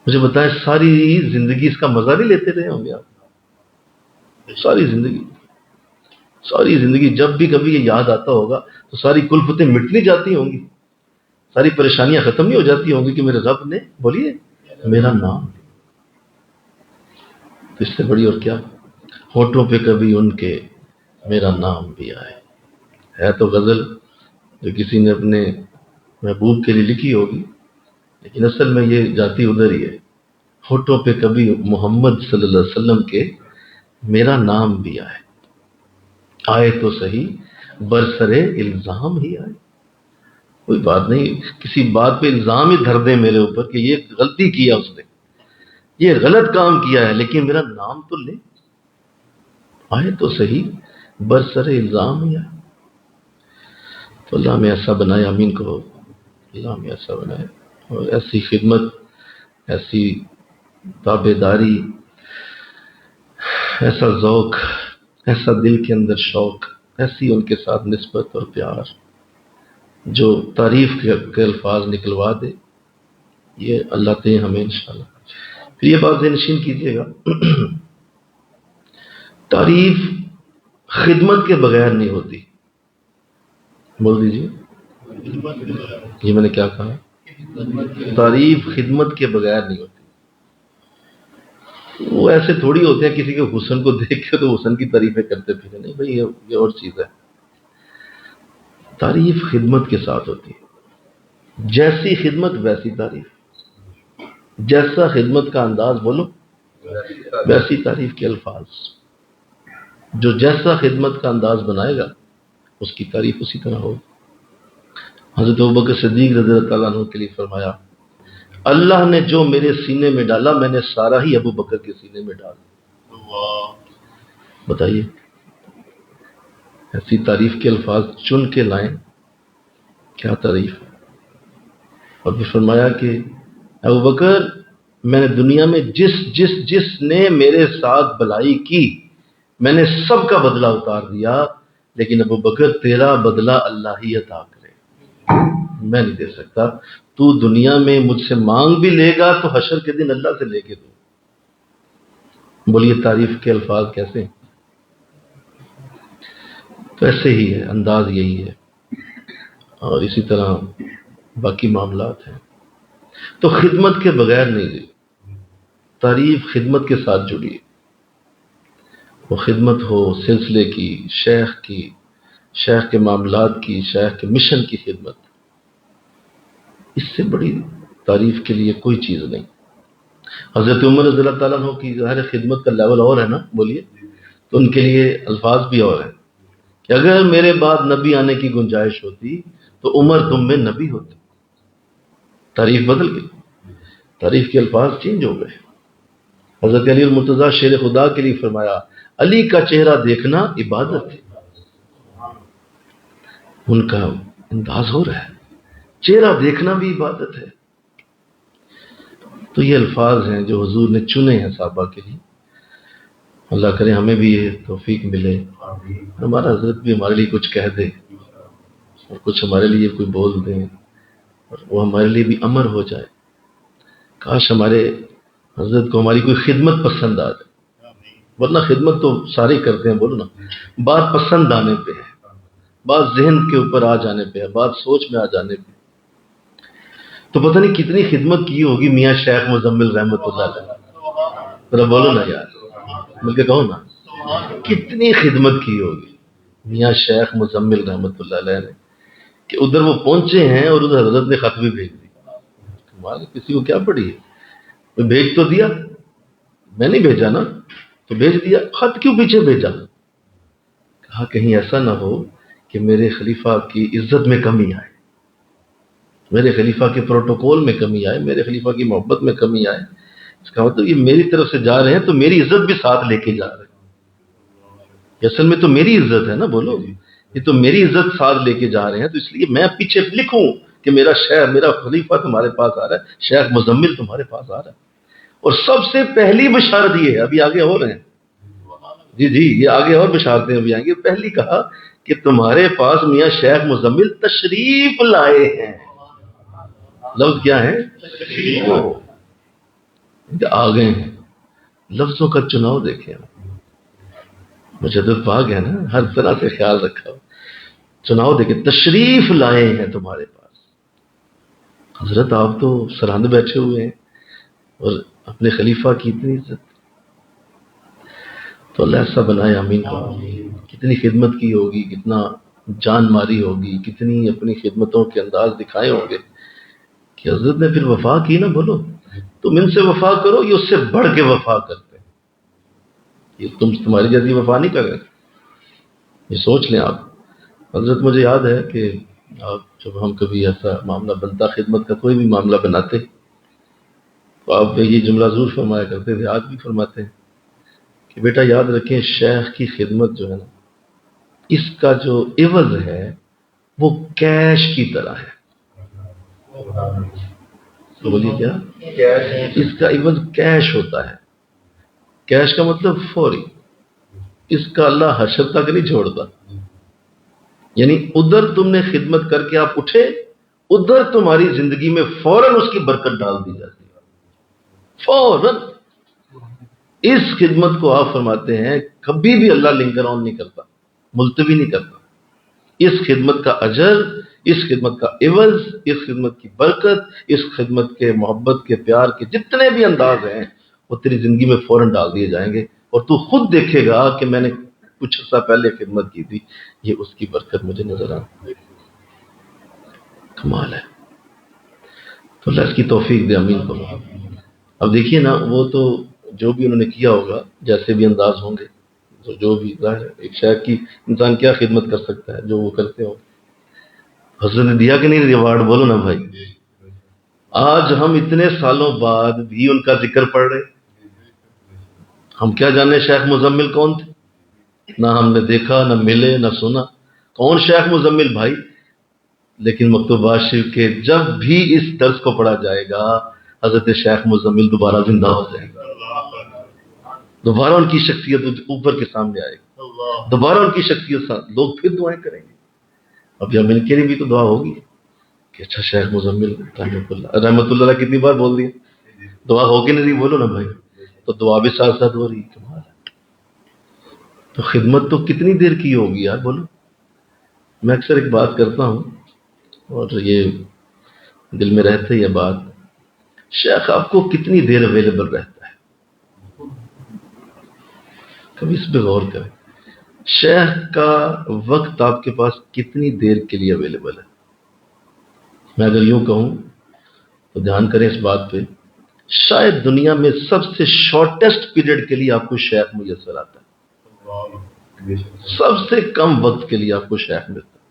مجھے بتائیں ساری زندگی اس کا مزہ نہیں لیتے رہے ہوں گے آپ؟ ساری زندگی جب بھی کبھی یہ یاد آتا ہوگا تو ساری کلفتیں مٹ نہیں جاتی ہوں گی، ساری پریشانیاں ختم نہیں ہو جاتی ہوں گی کہ میرے رب نے بولیے میرا نام۔ تو اس سے بڑی اور کیا، ہونٹوں پہ کبھی ان کے میرا نام بھی آئے۔ ہے تو غزل جو کسی نے اپنے محبوب کے لیے لکھی ہوگی، لیکن اصل میں یہ جاتی ادھر ہی ہے، ہوٹوں پہ کبھی محمد صلی اللہ علیہ وسلم کے میرا نام بھی آئے تو صحیح برسرے الزام ہی آئے. کوئی بات نہیں، کسی بات پہ الزام ہی دھر دیں میرے اوپر کہ یہ غلطی کیا اس نے، یہ غلط کام کیا ہے، لیکن میرا نام تو لے، آئے تو صحیح برسرے الزام ہی آئے. تو اللہ میں ایسا بنائے، امین کو اللہ میں ایسا بنائے، اور ایسی خدمت، ایسی تابع داری، ایسا ذوق، ایسا دل کے اندر شوق، ایسی ان کے ساتھ نسبت اور پیار جو تعریف کے الفاظ نکلوا دے. یہ اللہ دے ہمیں انشاءاللہ. پھر یہ بات ذہن نشین کیجیے گا، تعریف خدمت کے بغیر نہیں ہوتی. بول دیجیے، یہ میں نے کیا کہا؟ تعریف خدمت کے بغیر نہیں ہوتی. وہ ایسے تھوڑی ہوتے ہیں کسی کے حسن کو دیکھ کے تو حسن کی تعریفیں کرتے پھرے، نہیں بھائی، یہ اور چیز ہے. تعریف خدمت کے ساتھ ہوتی ہے. جیسی خدمت ویسی تعریف، جیسا خدمت کا انداز بولو ویسی تعریف کے الفاظ. جو جیسا خدمت کا انداز بنائے گا اس کی تعریف اسی طرح ہوگی. حضرت ابوبکر صدیق رضی اللہ تعالیٰ عنہ کے لیے فرمایا، اللہ نے جو میرے سینے میں ڈالا میں نے سارا ہی ابو بکر کے سینے میں ڈالا. بتائیے، ایسی تعریف کے الفاظ چن کے لائیں، کیا تعریف. اور پھر فرمایا کہ ابو بکر، میں نے دنیا میں جس نے میرے ساتھ بھلائی کی میں نے سب کا بدلہ اتار دیا، لیکن ابو بکر تیرا بدلہ اللہ ہی عطا کرے، میں نہیں دے سکتا. تو دنیا میں مجھ سے مانگ بھی لے گا تو حشر کے دن اللہ سے لے کے دو. بولیے تعریف کے الفاظ کیسے ہیں؟ تو ایسے ہی ہے، انداز یہی ہے، اور اسی طرح باقی معاملات ہیں. تو خدمت کے بغیر نہیں جی. تعریف خدمت کے ساتھ جڑی ہے. وہ خدمت ہو سلسلے کی، شیخ کے معاملات کی، شیخ کے مشن کی خدمت، اس سے بڑی تعریف کے لیے کوئی چیز نہیں. حضرت عمر رضی اللہ تعالیٰ عنہ کی ظاہر خدمت کا لیول اور ہے نا، بولیے، تو ان کے لیے الفاظ بھی اور ہیں کہ اگر میرے بعد نبی آنے کی گنجائش ہوتی تو عمر تم میں نبی ہوتے. تعریف بدل گئی، تعریف کے الفاظ چینج ہو گئے. حضرت علی المرتضیٰ شیر خدا کے لیے فرمایا، علی کا چہرہ دیکھنا عبادت ہے. ان کا انداز ہو رہا ہے، چہرہ دیکھنا بھی عبادت ہے. تو یہ الفاظ ہیں جو حضور نے چنے ہیں صحابہ کے لیے. اللہ کرے ہمیں بھی یہ توفیق ملے، ہمارا حضرت بھی ہمارے لیے کچھ کہہ دے اور کچھ ہمارے لیے کوئی بول دیں، اور وہ ہمارے لیے بھی امر ہو جائے. کاش ہمارے حضرت کو ہماری کوئی خدمت پسند آ جائے، ورنہ خدمت تو سارے کرتے ہیں، بولو نا. بات پسند آنے پہ ہے، بات ذہن کے اوپر آ جانے پہ ہے، بات سوچ میں آ جانے پہ. تو پتہ نہیں کتنی خدمت کی ہوگی میاں شیخ مزمل رحمۃ اللہ علیہ. ذرا بولو نا یار، مل کے کہو نا، کتنی خدمت کی ہوگی میاں شیخ مزمل رحمۃ اللہ علیہ نے، کہ ادھر وہ پہنچے ہیں اور ادھر حضرت نے خط بھی بھیج دی. کسی کو کیا پڑی ہے، بھیج تو دیا، میں نہیں بھیجا نا، تو بھیج دیا. خط کیوں پیچھے بھیجا؟ کہا کہیں ایسا نہ ہو کہ میرے خلیفہ کی عزت میں کمی آئے، میرے خلیفہ کے پروٹوکول میں کمی آئے، میرے خلیفہ کی محبت میں کمی آئے. اس کا مطلب یہ میری طرف سے جا رہے ہیں تو میری عزت بھی ساتھ لے کے جا رہے ہیں. اصل میں تو میری عزت ہے نا، بولو، یہ تو میری عزت ساتھ لے کے جا رہے ہیں، تو اس لیے میں پیچھے لکھوں کہ میرا شیخ، میرا خلیفہ تمہارے پاس آ رہا ہے، شیخ مزمل تمہارے پاس آ رہا ہے. اور سب سے پہلی بشارت یہ ہے، ابھی آگے ہو رہے ہیں جی یہ آگے اور بشارتیں ابھی آئیں گی. پہلی کہا کہ تمہارے پاس میاں شیخ مزمل تشریف لائے ہیں. لفظ کیا ہے؟ آ گئے ہیں. لفظوں کا چناؤ دیکھیں، مجدد پاک ہے نا، ہر طرح سے خیال رکھا. چناؤ دیکھیں، تشریف لائے ہیں تمہارے پاس. حضرت آپ تو سرہند بیٹھے ہوئے ہیں اور اپنے خلیفہ کی اتنی عزت. تو اللہ ایسا بنائے، آمین. کتنی خدمت کی ہوگی، کتنا جان ماری ہوگی، کتنی اپنی خدمتوں کے انداز دکھائے ہوں گے کہ حضرت نے پھر وفا کی نا. بولو، تم ان سے وفا کرو، یہ اس سے بڑھ کے وفا کرتے ہیں، یہ تمہاری جیسی وفا نہیں کر رہے. یہ سوچ لیں آپ. حضرت مجھے یاد ہے کہ آپ جب ہم کبھی ایسا معاملہ بنتا، خدمت کا کوئی بھی معاملہ بناتے، تو آپ یہ جملہ ضرور فرمایا کرتے تھے، آج بھی فرماتے ہیں کہ بیٹا یاد رکھیں شیخ کی خدمت جو ہے نا، اس کا جو عوض ہے وہ کیش کی طرح ہے. تو بولیے کیا؟ اس کا عوض کیش ہوتا ہے. کیش کا مطلب فوری. اس کا اللہ حشر تک نہیں چھوڑتا. یعنی ادھر تم نے خدمت کر کے آپ اٹھے، ادھر تمہاری زندگی میں فوراً اس کی برکت ڈال دی جاتی ہے، فوراً. اس خدمت کو آپ فرماتے ہیں کبھی بھی اللہ لنگر آن نہیں کرتا، ملتوی نہیں کرتا. اس خدمت کا اجر، اس خدمت کا عوض، اس خدمت کی برکت، اس خدمت کے محبت کے پیار کے جتنے بھی انداز ہیں وہ تیری زندگی میں فوراً ڈال دیے جائیں گے، اور تو خود دیکھے گا کہ میں نے کچھ عرصہ پہلے خدمت کی تھی، یہ اس کی برکت مجھے نظر آتی. کمال ہے. تو اللہ اس کی توفیق دے، امین کو. اب دیکھیے نا، وہ تو جو بھی انہوں نے کیا ہوگا، جیسے بھی انداز ہوں گے، تو جو بھی ظاہر ہے ایک شیخ کی انسان کیا خدمت کر سکتا ہے جو وہ کرتے ہو. حضرت نے دیا کہ نہیں ریوارڈ؟ بولو نا بھائی. آج ہم اتنے سالوں بعد بھی ان کا ذکر پڑھ رہے. ہم کیا جانے شیخ مزمل کون تھے؟ نہ ہم نے دیکھا، نہ ملے، نہ سنا. کون شیخ مزمل بھائی؟ لیکن مکتوبات شریف کے جب بھی اس درس کو پڑھا جائے گا، حضرت شیخ مزمل دوبارہ زندہ ہو جائے گا، دوبارہ ان کی شخصیت اوپر کے سامنے آئے گی، دوبارہ ان کی شخصیت ساتھ لوگ پھر دعائیں کریں گے. اب یہاں مل کے بھی تو دعا ہوگی کہ اچھا شیخ مزمل رحمت اللہ کتنی بار بول دیا، دعا ہوگی نہیں رہی؟ بولو نا بھائی. تو دعا بھی ساتھ ساتھ ہو رہی. کمال ہے. تو خدمت تو کتنی دیر کی ہوگی یار، بولو. میں اکثر ایک بات کرتا ہوں اور یہ دل میں رہتے یہ بات، شیخ آپ کو کتنی دیر اویلیبل رہتا ہے؟ کبھی اس پہ غور کریں. شیخ کا وقت آپ کے پاس کتنی دیر کے لیے اویلیبل ہے؟ میں اگر یوں کہوں تو دھیان کریں اس بات پہ، شاید دنیا میں سب سے شارٹیسٹ پیریڈ کے لیے آپ کو شیخ میسر آتا ہے، سب سے کم وقت کے لیے آپ کو شیخ ملتا ہے.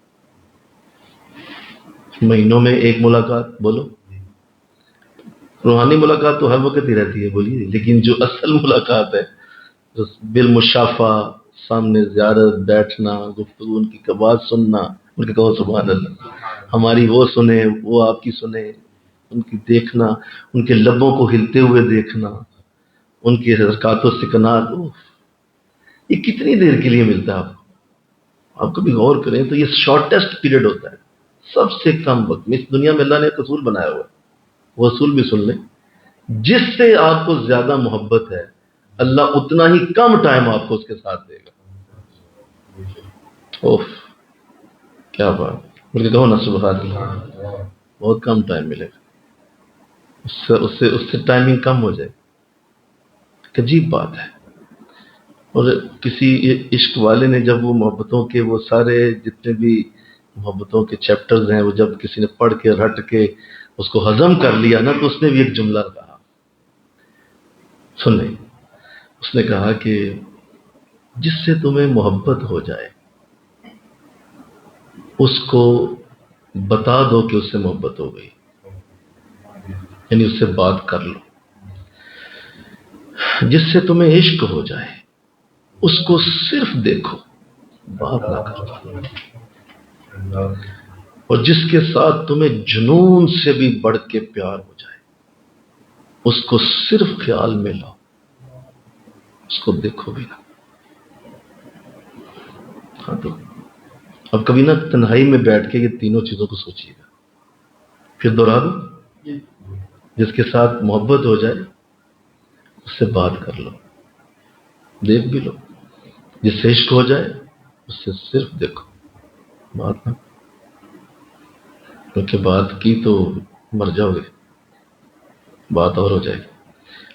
مہینوں میں ایک ملاقات، بولو. روحانی ملاقات تو ہر وقت ہی رہتی ہے، بولیے. لیکن جو اصل ملاقات ہے، جو بالمشافہ، سامنے زیارت، بیٹھنا، گفتگو، ان کی آواز سننا، ان کے کہو سبحان اللہ، ہماری وہ سنے، وہ آپ کی سنے، ان کی دیکھنا، ان کے لبوں کو ہلتے ہوئے دیکھنا، ان کی حرکات و سکنات، یہ کتنی دیر کے لیے ملتا ہے آپ کو؟ آپ کبھی غور کریں تو یہ شارٹیسٹ پیریڈ ہوتا ہے، سب سے کم وقت میں. اس دنیا میں اللہ نے ایک اصول بنایا ہوا ہے، وہ اصول بھی سن لیں. جس سے آپ کو زیادہ محبت ہے، اللہ اتنا ہی کم ٹائم آپ کو اس کے ساتھ دے گا. اوف کیا بات. مجھے کہو نا سبحان اللہ. بہت کم ٹائم ملے گا، اس سے ٹائمنگ کم ہو جائے. عجیب بات ہے. اور کسی عشق والے نے جب وہ محبتوں کے وہ سارے جتنے بھی محبتوں کے چیپٹرز ہیں، وہ جب کسی نے پڑھ کے رٹ کے اس کو ہضم کر لیا نا، تو اس نے بھی ایک جملہ کہا، سن لیں. اس نے کہا کہ جس سے تمہیں محبت ہو جائے اس کو بتا دو کہ اس سے محبت ہو گئی، یعنی اس سے بات کر لو. جس سے تمہیں عشق ہو جائے اس کو صرف دیکھو، بات نہ کرو. اور جس کے ساتھ تمہیں جنون سے بھی بڑھ کے پیار ہو جائے اس کو صرف خیال میں لاؤ، اس کو دیکھو بھی نہ. ہاں تو اب کبھی نہ تنہائی میں بیٹھ کے یہ تینوں چیزوں کو سوچیے گا، پھر دوہرا دو. جس کے ساتھ محبت ہو جائے اس سے بات کر لو، دیکھ بھی لو. جس سے عشق ہو جائے اس سے صرف دیکھو، بات نہ. کیونکہ بات کی تو مر جاؤ گے، بات اور ہو جائے گی.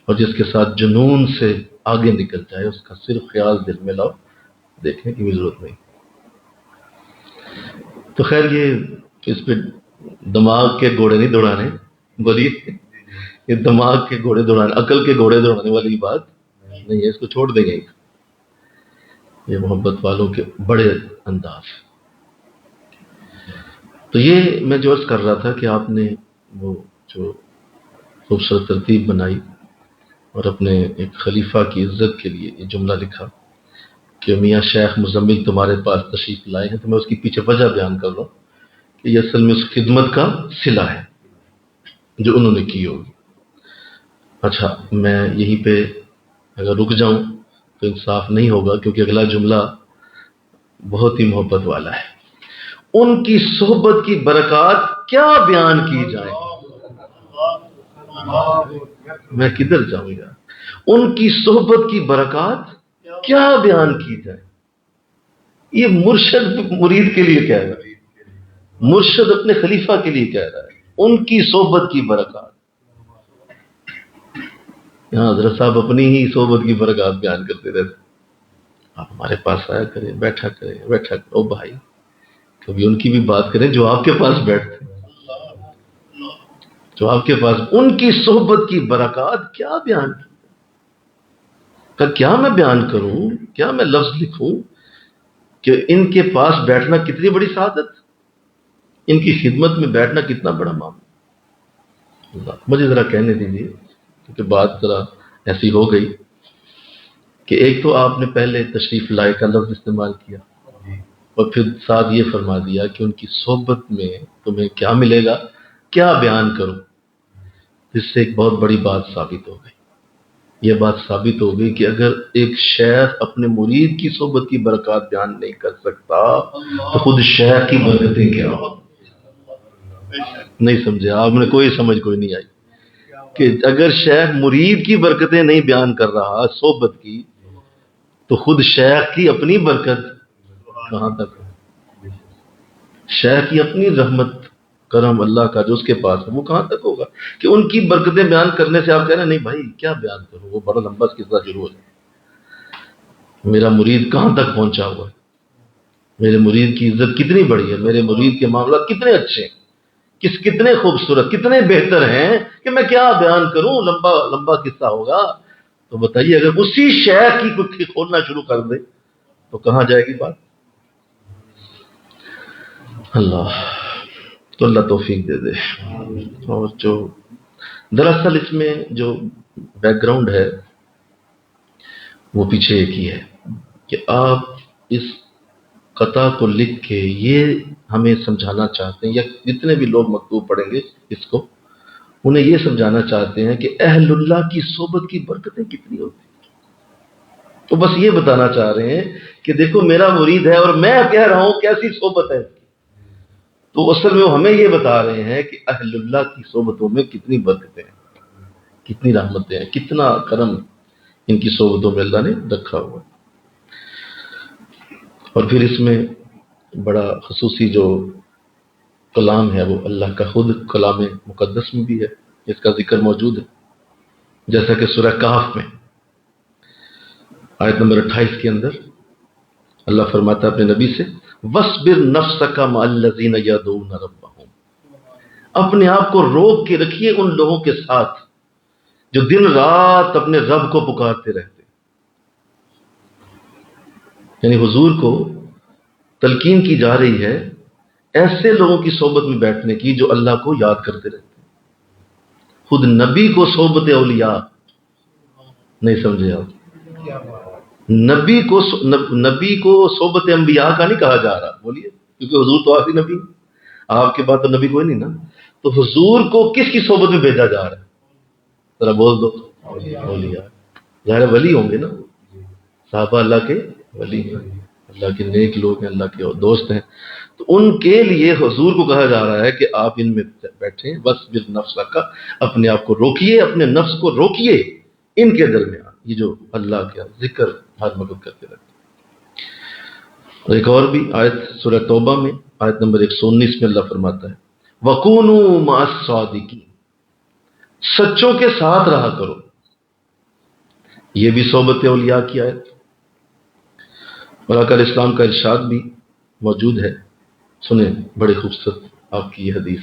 اور جس کے ساتھ جنون سے آگے نکل جائے اس کا صرف خیال دل میں لاؤ، دیکھنے کی بھی ضرورت نہیں. تو خیر یہ اس پہ دماغ کے گھوڑے نہیں دوڑانے، بولیے. یہ دماغ کے گھوڑے دوڑانے، عقل کے گھوڑے دوڑانے والی بات نہیں ہے، اس کو چھوڑ دیں گے. یہ محبت والوں کے بڑے انداز. تو یہ میں جو عرض کر رہا تھا کہ آپ نے وہ جو خوبصورت ترتیب بنائی اور اپنے ایک خلیفہ کی عزت کے لیے یہ جملہ لکھا کہ میاں شیخ مزمل تمہارے پاس تشریف لائے ہیں، تو میں اس کی پیچھے وجہ بیان کر رہا ہوں کہ یہ اصل میں اس خدمت کا صلہ ہے جو انہوں نے کی ہوگی. اچھا، میں یہیں پہ اگر رک جاؤں تو انصاف نہیں ہوگا، کیونکہ اگلا جملہ بہت ہی محبت والا ہے. ان کی صحبت کی برکات کیا بیان کی جائیں. میں کدھر جاؤں گا؟ ان کی صحبت کی برکات کیا بیان کی جائے. یہ مرشد مرید کے لیے کہہ رہا ہے، مرشد اپنے خلیفہ کے لیے کہہ رہا ہے ان کی صحبت کی برکات. یہاں حضرت صاحب اپنی ہی صحبت کی برکات بیان کرتے رہتے. آپ ہمارے پاس آیا کریں، بیٹھا کریں. او بھائی، کبھی ان کی بھی بات کریں جو آپ کے پاس بیٹھتے ہیں، جو آپ کے پاس. ان کی صحبت کی برکات کیا بیان کی. کیا میں بیان کروں، کیا میں لفظ لکھوں کہ ان کے پاس بیٹھنا کتنی بڑی سعادت، ان کی خدمت میں بیٹھنا کتنا بڑا معاملہ. مجھے ذرا کہنے دیجیے، کیونکہ بات ذرا ایسی ہو گئی کہ ایک تو آپ نے پہلے تشریف لائے کا لفظ استعمال کیا اور پھر ساتھ یہ فرما دیا کہ ان کی صحبت میں تمہیں کیا ملے گا، کیا بیان کروں. اس سے ایک بہت بڑی بات ثابت ہو گئی. یہ بات ثابت ہو گئی کہ اگر ایک شیخ اپنے مرید کی صحبت کی برکات بیان نہیں کر سکتا تو خود شیخ کی برکتیں کیا ہو. نہیں سمجھے آپ نے؟ کوئی نہیں آئی کہ اگر شیخ مرید کی برکتیں نہیں بیان کر رہا صحبت کی، تو خود شیخ کی اپنی برکت کہاں تک. شیخ کی اپنی رحمت کرم اللہ کا جو اس کے پاس ہے وہ کہاں تک ہوگا کہ ان کی برکتیں بیان کرنے سے آپ کہہ رہے ہیں نہیں بھائی کیا بیان کروں، وہ بڑا لمبا قصہ شروع ہے. میرا مرید کہاں تک پہنچا ہوا ہے، میرے مرید کی عزت کتنی بڑی ہے، میرے مرید کے معاملات کتنے اچھے ہیں، کتنے خوبصورت، کتنے بہتر ہیں کہ میں کیا بیان کروں، لمبا قصہ ہوگا. تو بتائیے اگر اسی شیخ کی کوئی کھولنا شروع کر دے تو کہاں جائے گی بات. اللہ توفیق دے دے. اور جو دراصل اس میں جو بیک گراؤنڈ ہے وہ پیچھے ایک ہی ہے کہ آپ اس قطع کو لکھ کے یہ ہمیں سمجھانا چاہتے ہیں، یا جتنے بھی لوگ مکتوب پڑھیں گے اس کو، انہیں یہ سمجھانا چاہتے ہیں کہ اہل اللہ کی صحبت کی برکتیں کتنی ہوتی ہیں. تو بس یہ بتانا چاہ رہے ہیں کہ دیکھو میرا مرید ہے اور میں کہہ رہا ہوں کیسی صحبت ہے. تو اصل میں وہ ہمیں یہ بتا رہے ہیں کہ اہل اللہ کی صحبتوں میں کتنی برکتیں ہیں، کتنی رحمتیں ہیں، کتنا کرم ان کی صحبتوں میں اللہ نے رکھا ہوا. اور پھر اس میں بڑا خصوصی جو کلام ہے وہ اللہ کا خود کلام مقدس میں بھی ہے، اس کا ذکر موجود ہے. جیسا کہ سورہ کہف میں آیت نمبر 28 کے اندر اللہ فرماتا ہے اپنے نبی سے وَاصْبِرْ نَفْسَكَ مَعَ الَّذِينَ يَدْعُونَ رَبَّهُمْ. اپنے آپ کو روک کے رکھیے ان لوگوں کے ساتھ جو دن رات اپنے رب کو پکارتے رہتے. یعنی حضور کو تلقین کی جا رہی ہے ایسے لوگوں کی صحبت میں بیٹھنے کی جو اللہ کو یاد کرتے رہتے. خود نبی کو صحبت اولیاء نہیں سمجھے آپ. نبی کو صحبت انبیاء کا نہیں کہا جا رہا، بولیے، کیونکہ حضور تو آخری نبی، آپ کے بعد تو نبی کوئی نہیں نا. تو حضور کو کس کی صحبت میں بھیجا جا رہا ہے؟ ذرا بول دو. اولیاء. ظاہر ولی ہوں گے نا، صحابہ اللہ کے ولی ہیں، اللہ کے نیک لوگ ہیں، اللہ کے دوست ہیں. تو ان کے لیے حضور کو کہا جا رہا ہے کہ آپ ان میں بیٹھیں. بس بر نفس کا، اپنے آپ کو روکیے، اپنے نفس کو روکیے ان کے درمیان، یہ جو اللہ کا ذکر ہر وقت کرتے رہتے. اور ایک اور بھی آیت سورہ توبہ میں آیت نمبر 119 میں اللہ فرماتا ہے وَكُونُوا مَعَ الصَّادِقِينَ. سچوں کے ساتھ رہا کرو. یہ بھی صحبت اولیاء کی آیت. اور آقا اسلام کا ارشاد بھی موجود ہے، سنیں بڑے خوبصورت آپ کی یہ حدیث.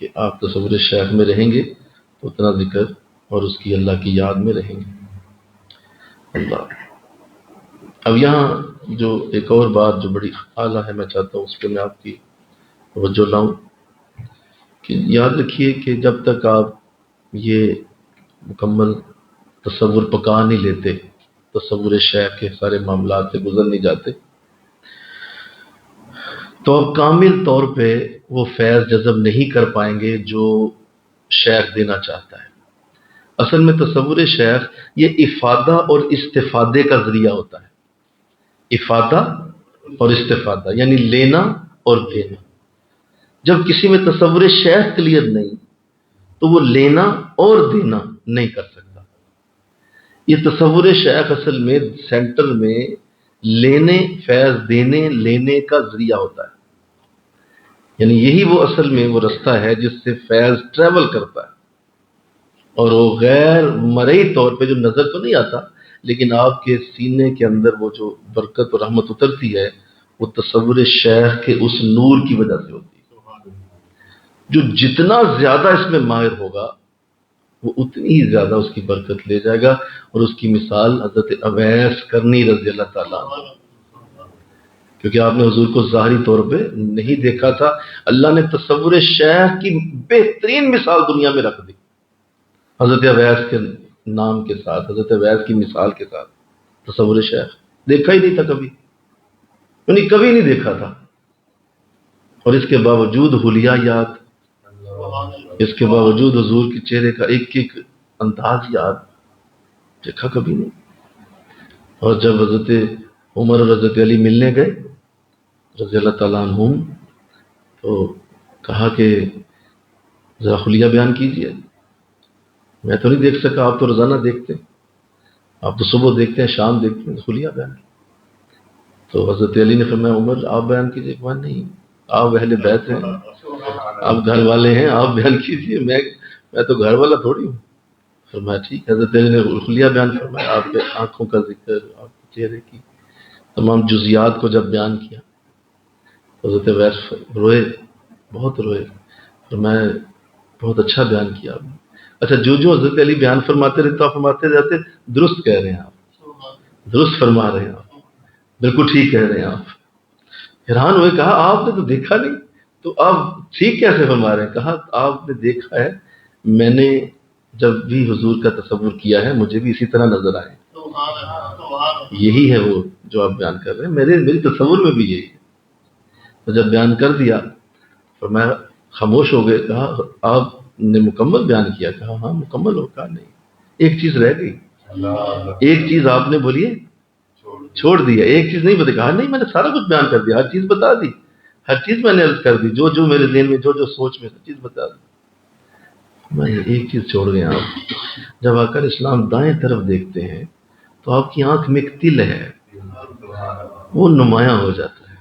کہ آپ تصور شیخ میں رہیں گے تو اتنا ذکر اور اس کی اللہ کی یاد میں رہیں گے. اللہ. اب یہاں جو ایک اور بات جو بڑی اعلیٰ ہے، میں چاہتا ہوں اس پہ میں آپ کی توجہ لاؤں کہ یاد رکھیے کہ جب تک آپ یہ مکمل تصور پکا نہیں لیتے، تصور شیخ کے سارے معاملات سے گزر نہیں جاتے، تو آپ کامل طور پہ وہ فیض جذب نہیں کر پائیں گے جو شیخ دینا چاہتا ہے. اصل میں تصور شیخ یہ افادہ اور استفادے کا ذریعہ ہوتا ہے. افادہ اور استفادہ یعنی لینا اور دینا. جب کسی میں تصور شیخ کلیئر نہیں تو وہ لینا اور دینا نہیں کر سکتا. یہ تصور شیخ اصل میں سینٹر میں لینے، فیض دینے لینے کا ذریعہ ہوتا ہے. یعنی یہی وہ اصل میں وہ رستہ ہے جس سے فیض ٹریول کرتا ہے، اور وہ غیر مرئی طور پہ جو نظر تو نہیں آتا لیکن آپ کے سینے کے اندر وہ جو برکت اور رحمت اترتی ہے وہ تصور شیخ کے اس نور کی وجہ سے ہوتی ہے. جو جتنا زیادہ اس میں ماہر ہوگا وہ اتنی ہی زیادہ اس کی برکت لے جائے گا. اور اس کی مثال حضرت اویس کرنی رضی اللہ تعالیٰ عنہ، کیونکہ آپ نے حضور کو ظاہری طور پہ نہیں دیکھا تھا، اللہ نے تصور شیخ کی بہترین مثال دنیا میں رکھ دی حضرت اویس کے نام کے ساتھ، حضرت اویس کی مثال کے ساتھ. تصور شیخ دیکھا ہی نہیں تھا کبھی، یعنی کبھی نہیں دیکھا تھا، اور اس کے باوجود حلیات، اس کے باوجود حضور کے چہرے کا ایک ایک انداز یاد، دیکھا کبھی نہیں. اور جب حضرت عمر اور حضرت علی ملنے گئے رضی اللہ تعالیٰ عنہم، تو کہا کہ ذرا خلیہ بیان کیجیے. میں تو نہیں دیکھ سکا، آپ تو روزانہ دیکھتے ہیں، آپ تو صبح دیکھتے ہیں شام دیکھتے ہیں، خلیہ بیان. تو حضرت علی نے فرمایا عمر آپ بیان کیجیے. کہ نہیں، آپ اہل بیت ہیں، آپ گھر والے ہیں، آپ بیان کیجیے، میں تو گھر والا تھوڑی ہوں. فرمایا ٹھیک. حضرت علی نے خلیہ بیان فرمایا، آپ کے آنکھوں کا ذکر، آپ کے چہرے کی تمام جزیات کو جب بیان کیا، حضرت ویس روئے، بہت روئے. فرمایا بہت اچھا بیان کیا آپ نے. اچھا، جو حضرت علی بیان فرماتے رہتے آپ فرماتے رہتے درست کہہ رہے ہیں، آپ درست فرما رہے ہیں، آپ بالکل ٹھیک کہہ رہے ہیں. آپ حیران ہوئے، کہا آپ نے تو دیکھا نہیں تو آپ ٹھیک کیسے فرما رہے ہیں؟ کہا آپ نے دیکھا ہے، میں نے جب بھی حضور کا تصور کیا ہے مجھے بھی اسی طرح نظر آئے. یہی ہے وہ جو آپ بیان کر رہے ہیں، میری تصور میں بھی یہی ہے. تو جب بیان کر دیا فرمایا خاموش ہو گئے. کہا آپ نے مکمل بیان کیا؟ کہا ہاں مکمل ہو. کہا نہیں، ایک چیز رہ گئی. ایک چیز آپ نے بولی چھوڑ دیا، ایک چیز نہیں بتا. کہا نہیں، میں نے سارا کچھ بیان کر دیا، ہر چیز بتا دی، ہر چیز میں نے عرض کر دی، جو میرے ذہن میں جو سوچ میں ہر چیز بتا دی. میں ایک چیز چھوڑ گئے آپ. جب آ کر اسلام دائیں طرف دیکھتے ہیں تو آپ کی آنکھ میں ایک تل ہے، وہ نمایاں ہو جاتا ہے،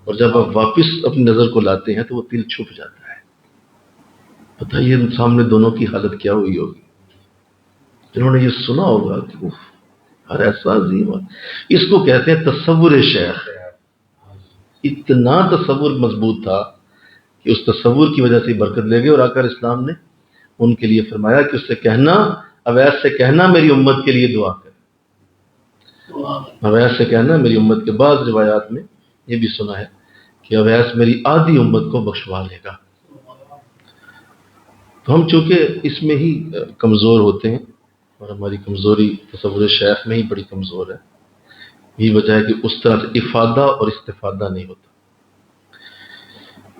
اور جب آپ واپس اپنی نظر کو لاتے ہیں تو وہ تل چھپ جاتا ہے. بتائیے سامنے دونوں کی حالت کیا ہوئی ہوگی. جنہوں نے یہ سنا ہوگا کہ ہر ایسا عظیم، اس کو کہتے ہیں تصور شیخ. اتنا تصور مضبوط تھا کہ اس تصور کی وجہ سے برکت لے گئے. اور آ کر اسلام نے ان کے لیے فرمایا کہ اس سے کہنا، اویس سے کہنا میری امت کے لیے دعا کرے. اویس سے کہنا میری امت کے. بعض روایات میں یہ بھی سنا ہے کہ اویس میری آدھی امت کو بخشوا لے گا. تو ہم چونکہ اس میں ہی کمزور ہوتے ہیں، اور ہماری کمزوری تصور شیخ میں ہی بڑی کمزور ہے. یہی وجہ ہے کہ اس طرح سے افادہ اور استفادہ نہیں ہوتا.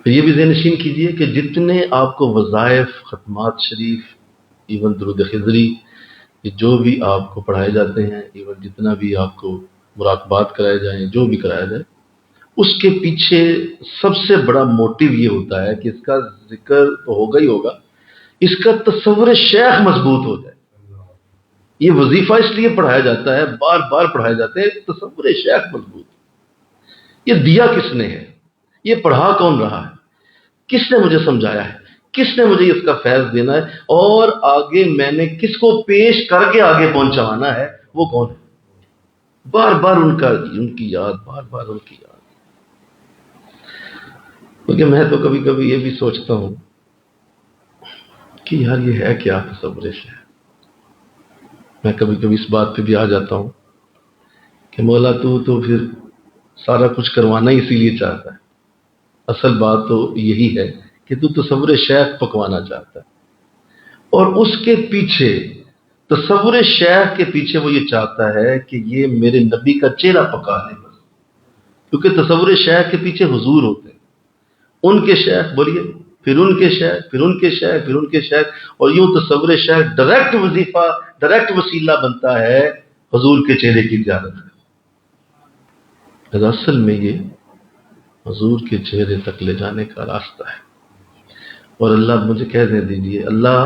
پھر یہ بھی ذہن نشین کیجئے کہ جتنے آپ کو وظائف، ختمات شریف، ایون درود خضری، جو بھی آپ کو پڑھائے جاتے ہیں، ایون جتنا بھی آپ کو مراقبات کرائے جائیں، جو بھی کرایا جائے، اس کے پیچھے سب سے بڑا موٹیو یہ ہوتا ہے کہ اس کا ذکر تو ہوگا ہی ہوگا، اس کا تصور شیخ مضبوط ہو جائے. یہ وظیفہ اس لیے پڑھایا جاتا ہے، بار بار پڑھایا جاتا ہے، تصور شیخ مضبوط. یہ دیا کس نے ہے؟ یہ پڑھا کون رہا ہے؟ کس نے مجھے سمجھایا ہے؟ کس نے مجھے اس کا فیض دینا ہے؟ اور آگے میں نے کس کو پیش کر کے آگے پہنچانا ہے؟ وہ کون ہے؟ بار بار ان کی یاد، بار بار ان کی یاد. کیونکہ میں تو کبھی کبھی یہ بھی سوچتا ہوں کہ یار یہ ہے کیا تصور شیخ. میں کبھی کبھی اس بات پہ بھی آ جاتا ہوں کہ مولا تو پھر سارا کچھ کروانا ہی اسی لیے چاہتا ہے. اصل بات تو یہی ہے کہ تو تصور شیخ پکوانا چاہتا ہے، اور اس کے پیچھے، تصور شیخ کے پیچھے وہ یہ چاہتا ہے کہ یہ میرے نبی کا چہرہ پکا لے. کیونکہ تصور شیخ کے پیچھے حضور ہوتے ہیں، ان کے شیخ بولیے، پھر ان کے شیخ، پھر ان کے شیخ، پھر ان کے شیخ، اور یوں تصور شیخ ڈائریکٹ وظیفہ، ڈائریکٹ وسیلہ بنتا ہے حضور کے چہرے کی زیارت کا. اصل میں یہ حضور کے چہرے تک لے جانے کا راستہ ہے. اور اللہ مجھے کہنے دیجیے، اللہ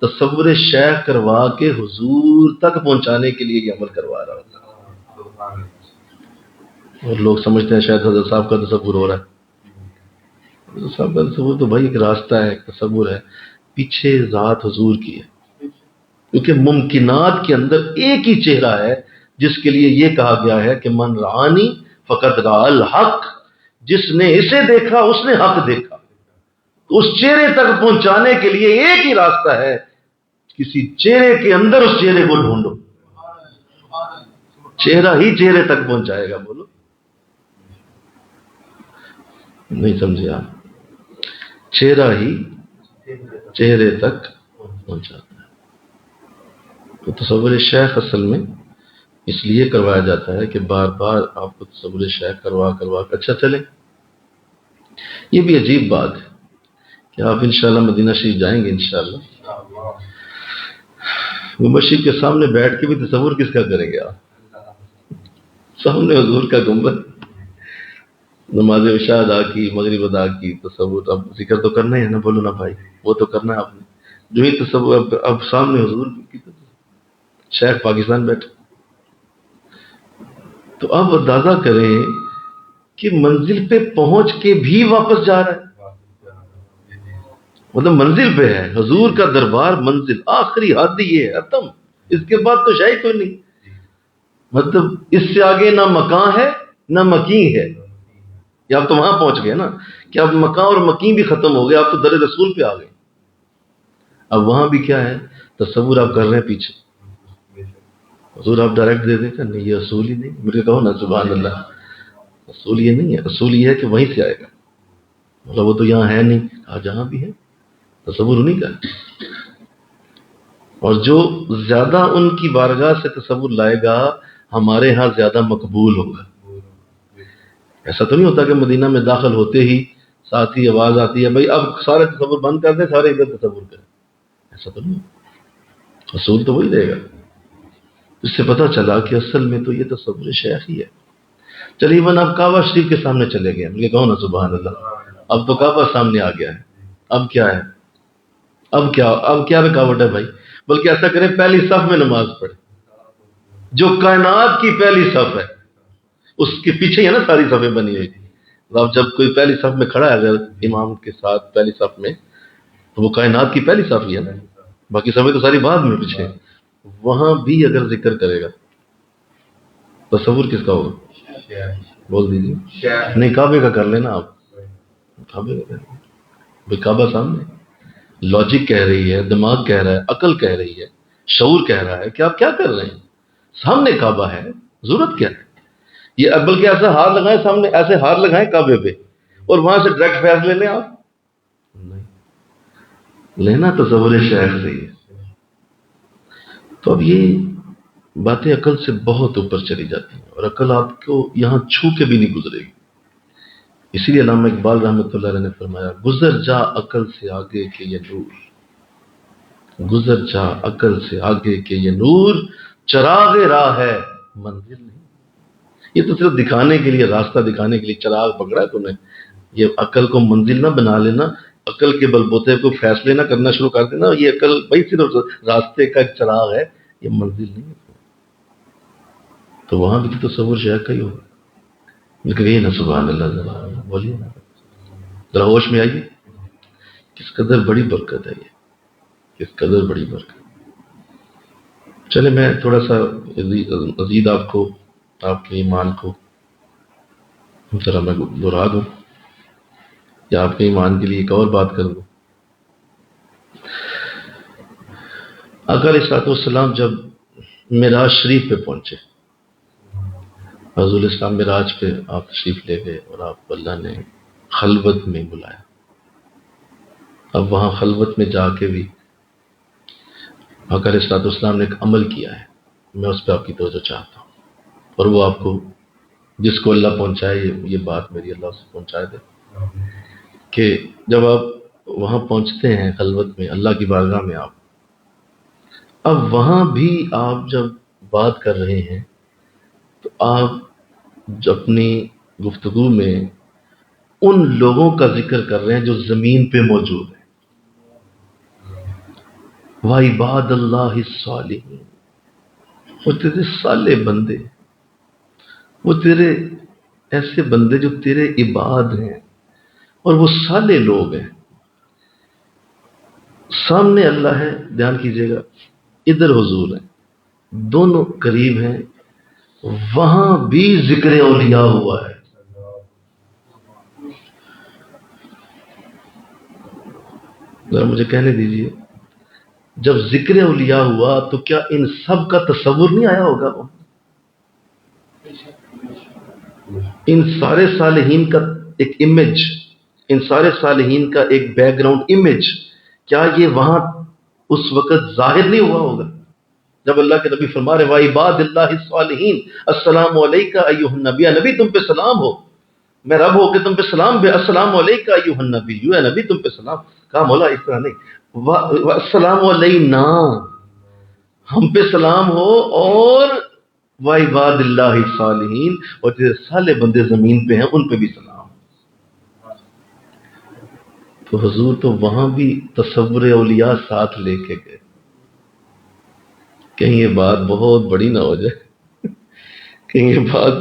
تصور شیخ کروا کے حضور تک پہنچانے کے لیے یہ عمل کروا رہا ہوتا ہے. اور لوگ سمجھتے ہیں شاید حضرت صاحب کا تصور ہو رہا ہے. حضرت صاحب کا تصور تو بھائی ایک راستہ ہے، ایک تصور ہے، پیچھے ذات حضور کی ہے. کیونکہ ممکنات کے اندر ایک ہی چہرہ ہے جس کے لیے یہ کہا گیا ہے کہ من رانی فقط را الحق، جس نے اسے دیکھا اس نے حق دیکھا. تو اس چہرے تک پہنچانے کے لیے ایک ہی راستہ ہے، کسی چہرے کے اندر اس چہرے کو ڈھونڈو. چہرہ ہی چہرے تک پہنچائے گا. بولو نہیں سمجھے آپ؟ چہرہ ہی چہرے تک پہنچاتا ہے. تو تصور شیخ اصل میں اس لیے کروایا جاتا ہے کہ بار بار آپ کو تصور شیخ کروا کے اچھا چلے. یہ بھی عجیب بات ہے کہ آپ انشاءاللہ مدینہ شریف جائیں گے انشاءاللہ، گنبد شریف کے سامنے بیٹھ کے بھی تصور کس کا کریں گے آپ؟ سامنے حضور کا گنبد، نماز عشاء ادا کی، مغرب ادا کی، تصور اب ذکر تو کرنا ہی ہے نا. بولو نا بھائی، وہ تو کرنا ہے آپ نے. جو ہی تصور اب سامنے حضور کی شیخ پاکستان بیٹھے، تو اب اندازہ کریں کہ منزل پہ پہنچ کے بھی واپس جا رہا ہے. مطلب منزل پہ ہے، حضور کا دربار منزل، آخری حد یہ ہے، ختم. اس کے بعد تو شاید کوئی نہیں. مطلب اس سے آگے نہ مکان ہے نہ مکین ہے. یہ آپ تو وہاں پہنچ گئے نا کہ اب مکان اور مکین بھی ختم ہو گئے، آپ تو در رسول پہ آ گئے. اب وہاں بھی کیا ہے؟ تصور آپ کر رہے ہیں پیچھے. حضور آپ ڈائریکٹ دے دیں کہ نہیں، یہ اصول ہی نہیں. مجھے کہو نا سبحان اللہ، اصول یہ نہیں ہے. اصول یہ ہے کہ وہیں سے آئے گا. مطلب وہ تو یہاں ہے نہیں، جہاں بھی ہے تصور انہیں کا. اور جو زیادہ ان کی بارگاہ سے تصور لائے گا ہمارے ہاں زیادہ مقبول ہوگا. ایسا تو نہیں ہوتا کہ مدینہ میں داخل ہوتے ہی ساتھ ہی آواز آتی ہے بھائی اب سارے تصور بند کر دیں، سارے ادھر تصور کریں. ایسا تو نہیں ہوتا. اصول تو وہی رہے گا. اس سے پتہ چلا کہ اصل میں تو یہ تصور شیخ ہی ہے. چلیے ون اب کعبہ شریف کے سامنے چلے گئے. مجھے کہو نا سبحان اللہ، اب تو کعبہ سامنے آ گیا ہے. اب کیا ہے؟ اب کیا رکاوٹ ہے بھائی؟ بلکہ ایسا کریں پہلی صف میں نماز پڑھے. جو کائنات کی پہلی صف ہے اس کے پیچھے ہے نا ساری صفیں بنی ہوئی. اب جب کوئی پہلی صف میں کھڑا ہے اگر امام کے ساتھ پہلی صف میں، تو وہ کائنات کی پہلی صف ہی ہے نا. باقی صفیں تو ساری بعد میں پیچھے. وہاں بھی اگر ذکر کرے گا تصور کس کا ہوگا؟ بول دیجیے. نہیں کعبے کا کر لینا آپ. کعبے کا کر لینا بھائی. کعبہ سامنے، لاجک کہہ رہی ہے، دماغ کہہ رہا ہے، عقل کہہ رہی ہے، شعور کہہ رہا ہے کہ آپ کیا کر رہے ہیں. سامنے کعبہ ہے، ضرورت کیا ہے؟ یہ بلکہ ایسا ہاتھ لگائیں سامنے، ایسے ہاتھ لگائیں کعبے پہ اور وہاں سے ڈائریکٹ فیصلے لیں آپ. نہیں لینا تصور شیخ سے ہی ہے. تو اب یہ باتیں عقل سے بہت اوپر چلی جاتی ہیں اور عقل آپ کو یہاں چھو کے بھی نہیں گزرے گی. اسی لیے علامہ اقبال رحمۃ اللہ علیہ نے فرمایا گزر جا عقل سے آگے کہ یہ نور، گزر جا عقل سے آگے کہ یہ نور، چراغ راہ ہے منزل نہیں. یہ تو صرف دکھانے کے لیے، راستہ دکھانے کے لیے چراغ پکڑا ہے تم نے. یہ عقل کو منزل نہ بنا لینا، عقل کے بل بوتے کو فیصلے نہ کرنا شروع کر دینا. یہ عقل بھائی صرف راستے کا ایک چراغ ہے، یہ منزل نہیں ہے. تو وہاں بھی تو تصور شیخ کا ہی ہوگا. لیکن یہ نا سبحان اللہ، ذرا بولیے نا، ذرا ہوش میں آئیے. کس قدر بڑی برکت ہے یہ، کس قدر بڑی برکت. چلے میں تھوڑا سا مزید آپ کو، آپ کے ایمان کو ذرا میں دہرا دوں یا آپ کے ایمان کے لیے ایک اور بات کر دوں. آقا علیہ الصلوۃ والسلام جب معراج شریف پہ پہنچے، حضور اسلام معراج پہ آپ تشریف لے گئے اور آپ کو اللہ نے خلوت میں بلایا. اب وہاں خلوت میں جا کے بھی آقا علیہ الصلوۃ والسلام نے ایک عمل کیا ہے، میں اس پہ آپ کی توجہ چاہتا ہوں، اور وہ آپ کو جس کو اللہ پہنچائے یہ بات میری اللہ سے پہنچائے دے، کہ جب آپ وہاں پہنچتے ہیں خلوت میں اللہ کی بارگاہ میں، آپ اب وہاں بھی آپ جب بات کر رہے ہیں تو آپ اپنی گفتگو میں ان لوگوں کا ذکر کر رہے ہیں جو زمین پہ موجود ہیں. وَعِبَادَ اللَّهِ الصَّالِحِينَ، وہ تیرے صالح بندے، وہ تیرے ایسے بندے جو تیرے عباد ہیں اور وہ صالح لوگ ہیں. سامنے اللہ ہے، دھیان کیجئے گا، ادھر حضور ہیں، دونوں قریب ہیں، وہاں بھی ذکر اولیاء ہوا ہے. ذرا مجھے کہنے دیجئے، جب ذکر اولیاء ہوا تو کیا ان سب کا تصور نہیں آیا ہوگا؟ ان سارے صالحین کا ایک امیج، ان سارے صالحین کا ایک بیک گراؤنڈ امیج، کیا یہ وہاں اس وقت ظاہر نہیں ہوا ہوگا جب اللہ کے نبی فرما رہے وَعِبَادِ اللَّهِ الصَّالِحِينَ السلام علیکہ ایھا النبی، نبی تم پہ سلام ہو، میں رب ہو کے تم پہ سلام بھی، السلام علیکہ ایھا النبی، اے نبی تم پہ سلام. کہا مولا اس طرح نہیں، السلام علینا، ہم پہ سلام ہو، اور وَعِبَادِ اللَّهِ الصَّالِحِينَ، اور جو صالح بندے زمین پہ ہیں ان پہ بھی سلام. تو حضور تو وہاں بھی تصور اولیاء ساتھ لے کے گئے. کہیں یہ بات بہت بڑی نہ ہو جائے، کہیں یہ بات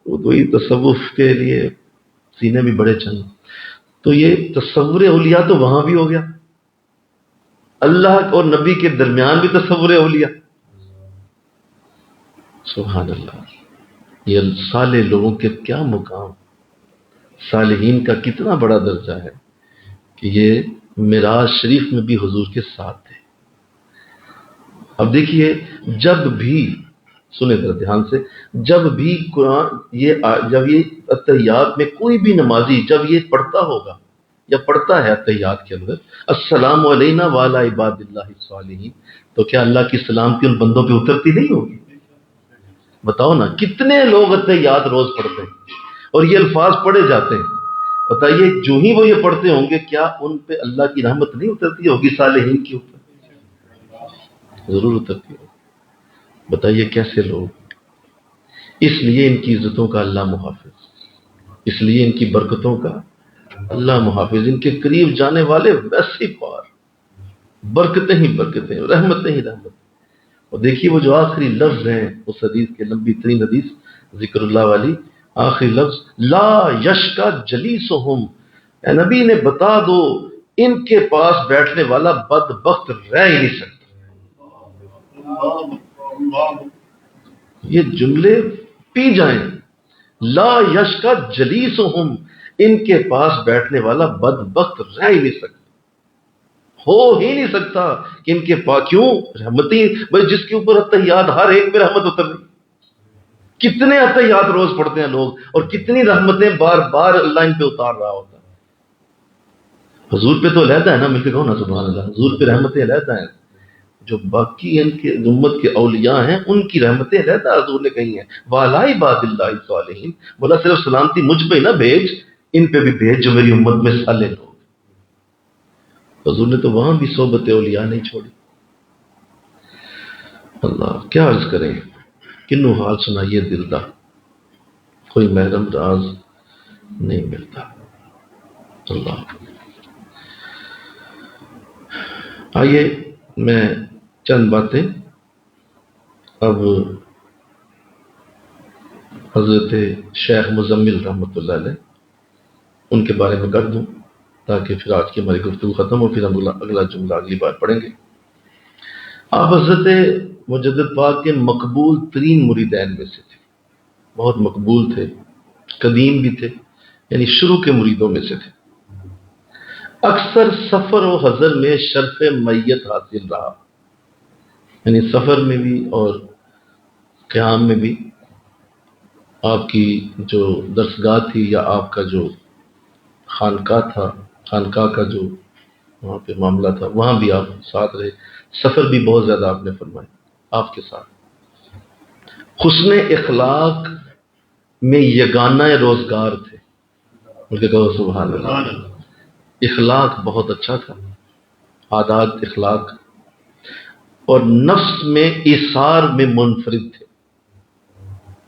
وہی تصوف کے لیے سینے بھی بڑے چند. تو یہ تصور اولیاء تو وہاں بھی ہو گیا، اللہ اور نبی کے درمیان بھی تصور اولیاء. سبحان اللہ. یہ صالح لوگوں کے کیا مقام، صالحین کا کتنا بڑا درجہ ہے کہ یہ معراج شریف میں بھی حضور کے ساتھ تھے. اب دیکھیے، جب بھی سنیں ذرا دھیان سے، جب بھی قرآن جب یہ اتحیات میں کوئی بھی نمازی جب یہ پڑھتا ہوگا یا پڑھتا ہے اتحیات کے اندر السلام علینا وعلی عباد اللہ الصالحین، تو کیا اللہ کی سلامتی ان بندوں پہ اترتی نہیں ہوگی؟ بتاؤ نا، کتنے لوگ اتحیات روز پڑھتے ہیں اور یہ الفاظ پڑھے جاتے ہیں، بتائیے جو ہی وہ یہ پڑھتے ہوں گے کیا ان پہ اللہ کی رحمت نہیں اترتی ہوگی صالحین کے اوپر؟ ضرور اترتی ہوگی. بتائیے کیسے لوگ. اس لیے ان کی عزتوں کا اللہ محافظ، اس لیے ان کی برکتوں کا اللہ محافظ. ان کے قریب جانے والے ویسے پار، برکتیں ہی برکتیں، رحمتیں ہی رحمتیں. اور دیکھیے وہ جو آخری لفظ ہیں اس حدیث کے، لمبی ترین حدیث ذکر اللہ والی، آخری لفظ لا یشکا جلیسہم، اے نبی نے بتا دو ان کے پاس بیٹھنے والا بدبخت رہ ہی نہیں سکتا. یہ جملے پی جائیں، لا یشکا جلیسہم، ان کے پاس بیٹھنے والا بدبخت رہ ہی نہیں سکتا، ہو ہی نہیں سکتا کہ ان کے پاس. کیوں؟ رحمتی بھائی، جس کے اوپر اتحیات، ہر ایک میں رحمت اتر رہی. کتنے اتحیات روز پڑھتے ہیں لوگ اور کتنی رحمتیں بار بار اللہ ان پہ اتار رہا ہوتا ہے. حضور پہ تو علیحدہ ہے نا، مل کے کہو نا سبحان اللہ. حضور پہ رحمتیں علیحدہ ہیں، جو باقی ان کے امت کے اولیاء ہیں ان کی رحمتیں علیحدہ حضور نے کہی ہیں. وَعَلَىٰ عِبَادِ اللَّهِ الصَّالِحِينَ، بولا صرف سلامتی مجھ پہ نہ بھیج، ان پہ بھی بھیج جو میری امت میں صالح لوگ. حضور نے تو وہاں بھی صحبت اولیاء نہیں چھوڑی. اللہ کیا عرض کریں، کنوں حال سنائیے دل دا، کوئی محرم راز نہیں ملتا. اللہ. آئیے میں چند باتیں اب حضرت شیخ مزمل رحمۃ اللہ علیہ ان کے بارے میں کر دوں تاکہ پھر آج کی ہماری گفتگو ختم ہو، پھر ہم اگلا جملہ اگلی بار پڑھیں گے. آپ حضرت مجدد پاک کے مقبول ترین مریدین میں سے تھے، بہت مقبول تھے، قدیم بھی تھے، یعنی شروع کے مریدوں میں سے تھے. اکثر سفر و حضر میں شرف میت حاصل رہا. یعنی سفر میں بھی اور قیام میں بھی آپ کی جو درسگاہ تھی یا آپ کا جو خانقاہ تھا، خانقاہ کا جو وہاں پہ معاملہ تھا، وہاں بھی آپ ساتھ رہے. سفر بھی بہت زیادہ آپ نے فرمایا آپ کے ساتھ. حسن اخلاق میں یگانہ روزگار تھے. مجھے کہو سبحان اللہ. اخلاق بہت اچھا تھا، عادات اخلاق، اور نفس میں ایثار میں منفرد تھے.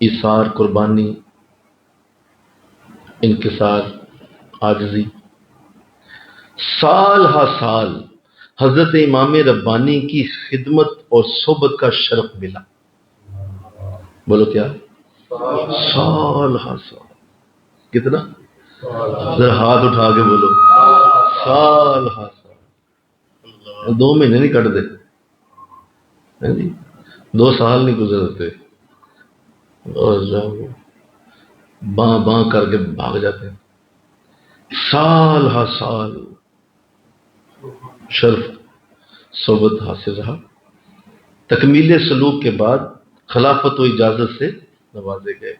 ایثار، قربانی، انکسار، عاجزی. سال ہا سال حضرت امام ربانی کی خدمت اور صحبت کا شرف ملا. بولو کیا؟ سال ہا سال. کتنا؟ ذرا ہاتھ اٹھا کے بولو. سال ہا سال. 2 مہینے نہیں کٹ دے جی، 2 سال نہیں گزرتے اور باں باں کر کے بھاگ جاتے ہیں. سال ہا سال شرف صحبت حاصل رہا. تکمیل سلوک کے بعد خلافت و اجازت سے نوازے گئے،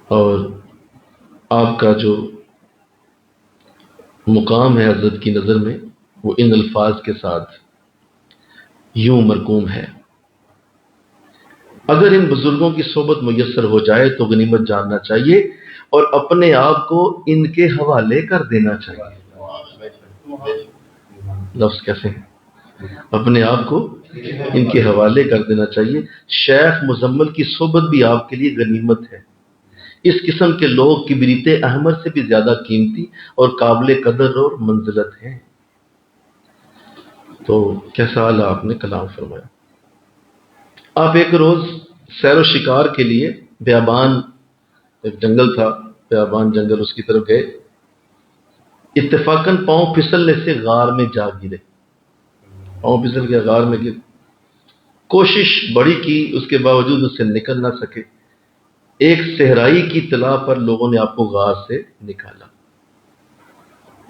اور آپ کا جو مقام ہے حضرت کی نظر میں وہ ان الفاظ کے ساتھ یوں مرقوم ہے: اگر ان بزرگوں کی صحبت میسر ہو جائے تو غنیمت جاننا چاہیے اور اپنے آپ کو ان کے حوالے کر دینا چاہیے. لفظ کیسے ہیں؟ اپنے آپ کو ان کے حوالے کر دینا چاہیے. شیخ مزمل کی صحبت بھی آپ کے لیے غنیمت ہے. اس قسم کے لوگ کبریت احمر سے بھی زیادہ قیمتی اور قابل قدر اور منزلت ہیں. تو کیسا اعلیٰ آپ نے کلام فرمایا. آپ ایک روز سیر و شکار کے لیے بیابان، ایک جنگل تھا، بیابان جنگل، اس کی طرف گئے. اتفاقاً پاؤں پھسلنے سے غار میں جا گرے. پاؤں پھسل کے غار میں گر. کوشش بڑی کی، اس کے باوجود اس سے نکل نہ سکے. ایک صحرائی کی اطلاع پر لوگوں نے آپ کو غار سے نکالا.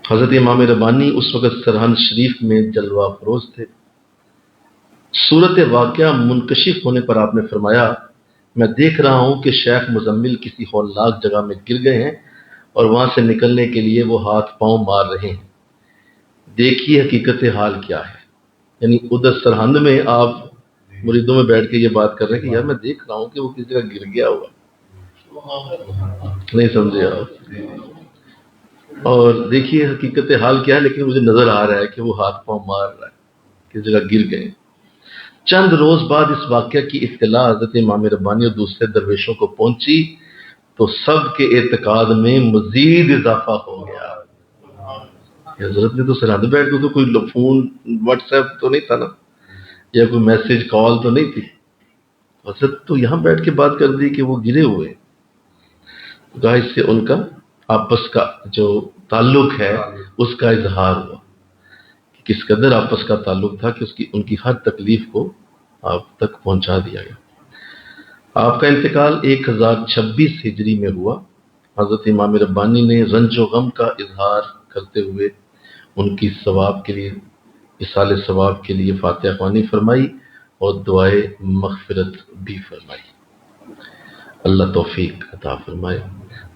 حضرت امام ربانی اس وقت سرہند شریف میں جلوہ فروز تھے. صورت واقعہ منکشف ہونے پر آپ نے فرمایا: میں دیکھ رہا ہوں کہ شیخ مزمل کسی ہولناک جگہ میں گر گئے ہیں اور وہاں سے نکلنے کے لیے وہ ہاتھ پاؤں مار رہے ہیں. دیکھیے حقیقت حال کیا ہے. یعنی ادھر سرہند میں آپ مریدوں میں بیٹھ کے یہ بات کر رہے ہیں کہ یار میں دیکھ رہا ہوں کہ وہ کسی جگہ گر گیا ہوگا. نہیں سمجھے آپ؟ اور دیکھیے حقیقت حال کیا ہے، لیکن مجھے نظر آ رہا ہے کہ وہ ہاتھ پاؤں مار رہا ہے، کس جگہ گر گئے. چند روز بعد اس واقعہ کی اطلاع حضرت امام ربانی اور دوسرے درویشوں کو پہنچی تو سب کے اعتقاد میں مزید اضافہ ہو گیا. حضرت نے تو سرحد بیٹھ کے، تو کوئی فون واٹس ایپ تو نہیں تھا نا، یا کوئی میسج کال تو نہیں تھی. حضرت تو یہاں بیٹھ کے بات کر دی کہ وہ گرے ہوئے. اس سے ان کا آپس کا جو تعلق ہے اس کا اظہار ہوا کہ کس قدر آپس کا تعلق تھا کہ ان کی ہر تکلیف کو آپ تک پہنچا دیا گیا. آپ کا انتقال 1026 ہجری میں ہوا. حضرت امام ربانی نے رنج و غم کا اظہار کرتے ہوئے ان کی ثواب کے لیے، اصال ثواب کے لیے فاتحہ خوانی فرمائی اور دعائے مغفرت بھی فرمائی. اللہ توفیق عطا فرمائے.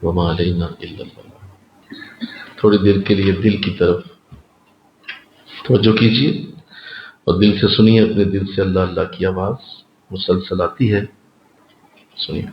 وما علینا الا البلاغ. تھوڑی دیر کے لیے دل کی طرف توجہ کیجیے اور دل سے سنیے. اپنے دل سے اللہ اللہ کی آواز مسلسل آتی ہے، سنیے.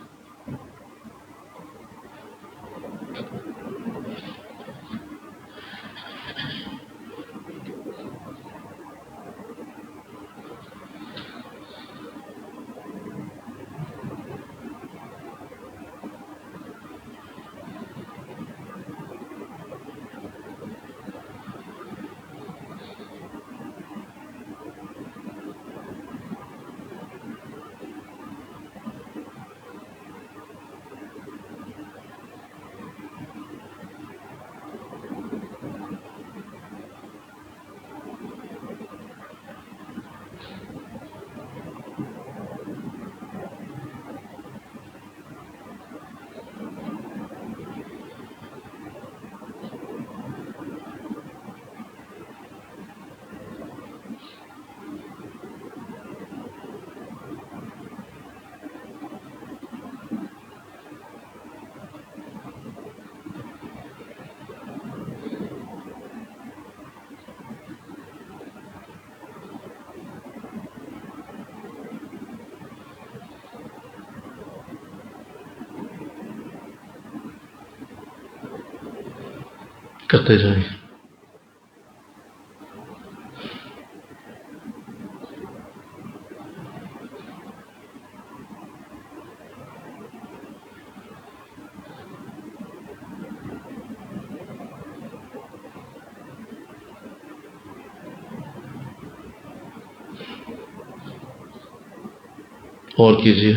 کرتے جائیں. اور کیجیے.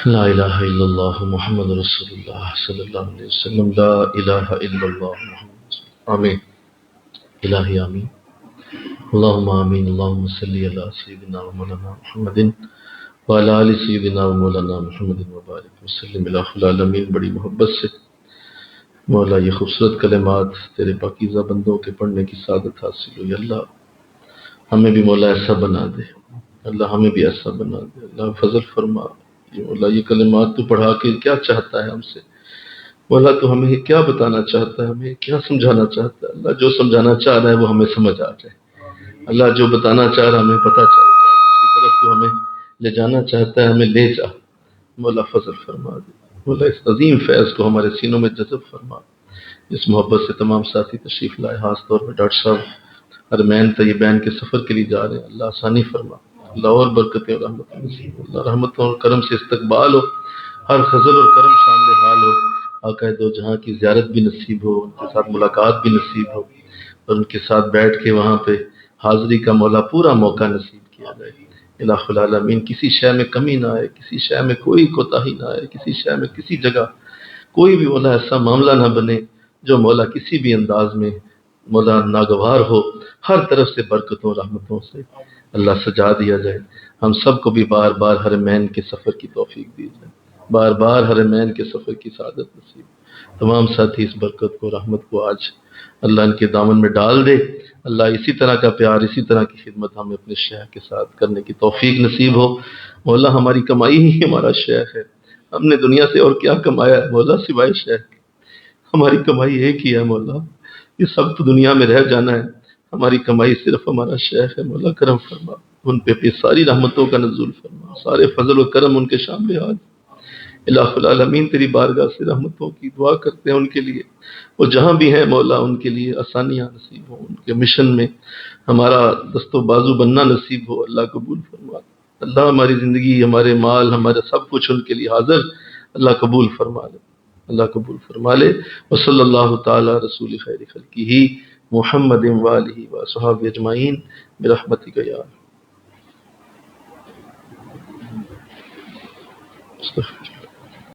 لا الہ الا اللہ محمد رسول اللہ صلی اللہ علیہ وسلم. لا الہ الا اللہ محمد رسول اللہ. آمین. الہی آمین. اللہم آمین. اللہم صلی علی سیدنا و مولانا محمد وعلی آل سیدنا و مولانا محمد وبارک وسلم. الہ العالمین بڑی محبت سے مولا یہ خوبصورت کلمات تیرے پاکیزہ بندوں کے پڑھنے کی سعادت حاصل ہوئی. اللہ ہمیں بھی مولا ایسا بنا دے. اللہ ہمیں بھی ایسا بنا دے. اللہ فضل فرما. مولا یہ کلمات تو پڑھا کے کیا چاہتا ہے ہم سے؟ مولا تو ہمیں کیا بتانا چاہتا ہے؟ ہمیں کیا سمجھانا چاہتا ہے؟ اللہ جو سمجھانا چاہ رہا ہے وہ ہمیں سمجھ آ جائے. اللہ جو بتانا چاہ رہا ہے ہمیں پتہ چل جائے. جس کی طرف تو ہمیں لے جانا چاہتا ہے ہمیں لے جا. مولا فضل فرما دے. مولا اس عظیم فیض کو ہمارے سینوں میں جذب فرما. اس محبت سے تمام ساتھی تشریف لائے. خاص طور پر ڈاکٹر صاحب حرمین طیبین کے سفر کے لیے جا رہے ہیں. اللہ آسانی فرما. اللہ اور برکتیں اور رحمتیں نصیب ہو. اللہ رحمتوں اور کرم سے استقبال ہو. ہر خزل اور کرم شامل حال ہو. آقا دو جہاں کی زیارت بھی نصیب ہو. ان کے ساتھ ملاقات بھی نصیب ہو اور ان کے ساتھ بیٹھ کے وہاں پہ حاضری کا مولا پورا موقع نصیب کیا جائے. الہ العالمین کسی شے میں کمی نہ آئے. کسی شے میں کوئی کوتاہی نہ آئے. کسی شے میں کسی جگہ کوئی بھی مولا ایسا معاملہ نہ بنے جو مولا کسی بھی انداز میں مولا ناگوار ہو. ہر طرف سے برکتوں رحمتوں سے اللہ سجا دیا جائے. ہم سب کو بھی بار بار حرمین کے سفر کی توفیق دی جائے. بار بار حرمین کے سفر کی سعادت نصیب. تمام ساتھی اس برکت کو رحمت کو آج اللہ ان کے دامن میں ڈال دے. اللہ اسی طرح کا پیار اسی طرح کی خدمت ہمیں اپنے شیخ کے ساتھ کرنے کی توفیق نصیب ہو. مولا ہماری کمائی ہی ہمارا شیخ ہے. ہم نے دنیا سے اور کیا کمایا ہے مولا سوائے شیخ. ہماری کمائی ایک ہی ہے مولا. یہ سب تو دنیا میں رہ جانا ہے. ہماری کمائی صرف ہمارا شیخ ہے. مولا کرم فرما. ان پہ ساری رحمتوں کا نزول فرما. سارے فضل و کرم ان کے شامل حال. الہ العالمین تیری بارگاہ سے رحمتوں کی دعا کرتے ہیں ان کے لیے. وہ جہاں بھی ہیں مولا ان کے لیے آسانیاں نصیب ہو. ان کے مشن میں ہمارا دست و بازو بننا نصیب ہو. اللہ قبول فرما. اللہ ہماری زندگی ہمارے مال ہمارا سب کچھ ان کے لیے حاضر. اللہ قبول فرما لے. اللہ قبول فرما لے. وصلی اللہ تعالی رسول خیر خلقہ محمد وآلہ وصحبہ اجمعین برحمتک یا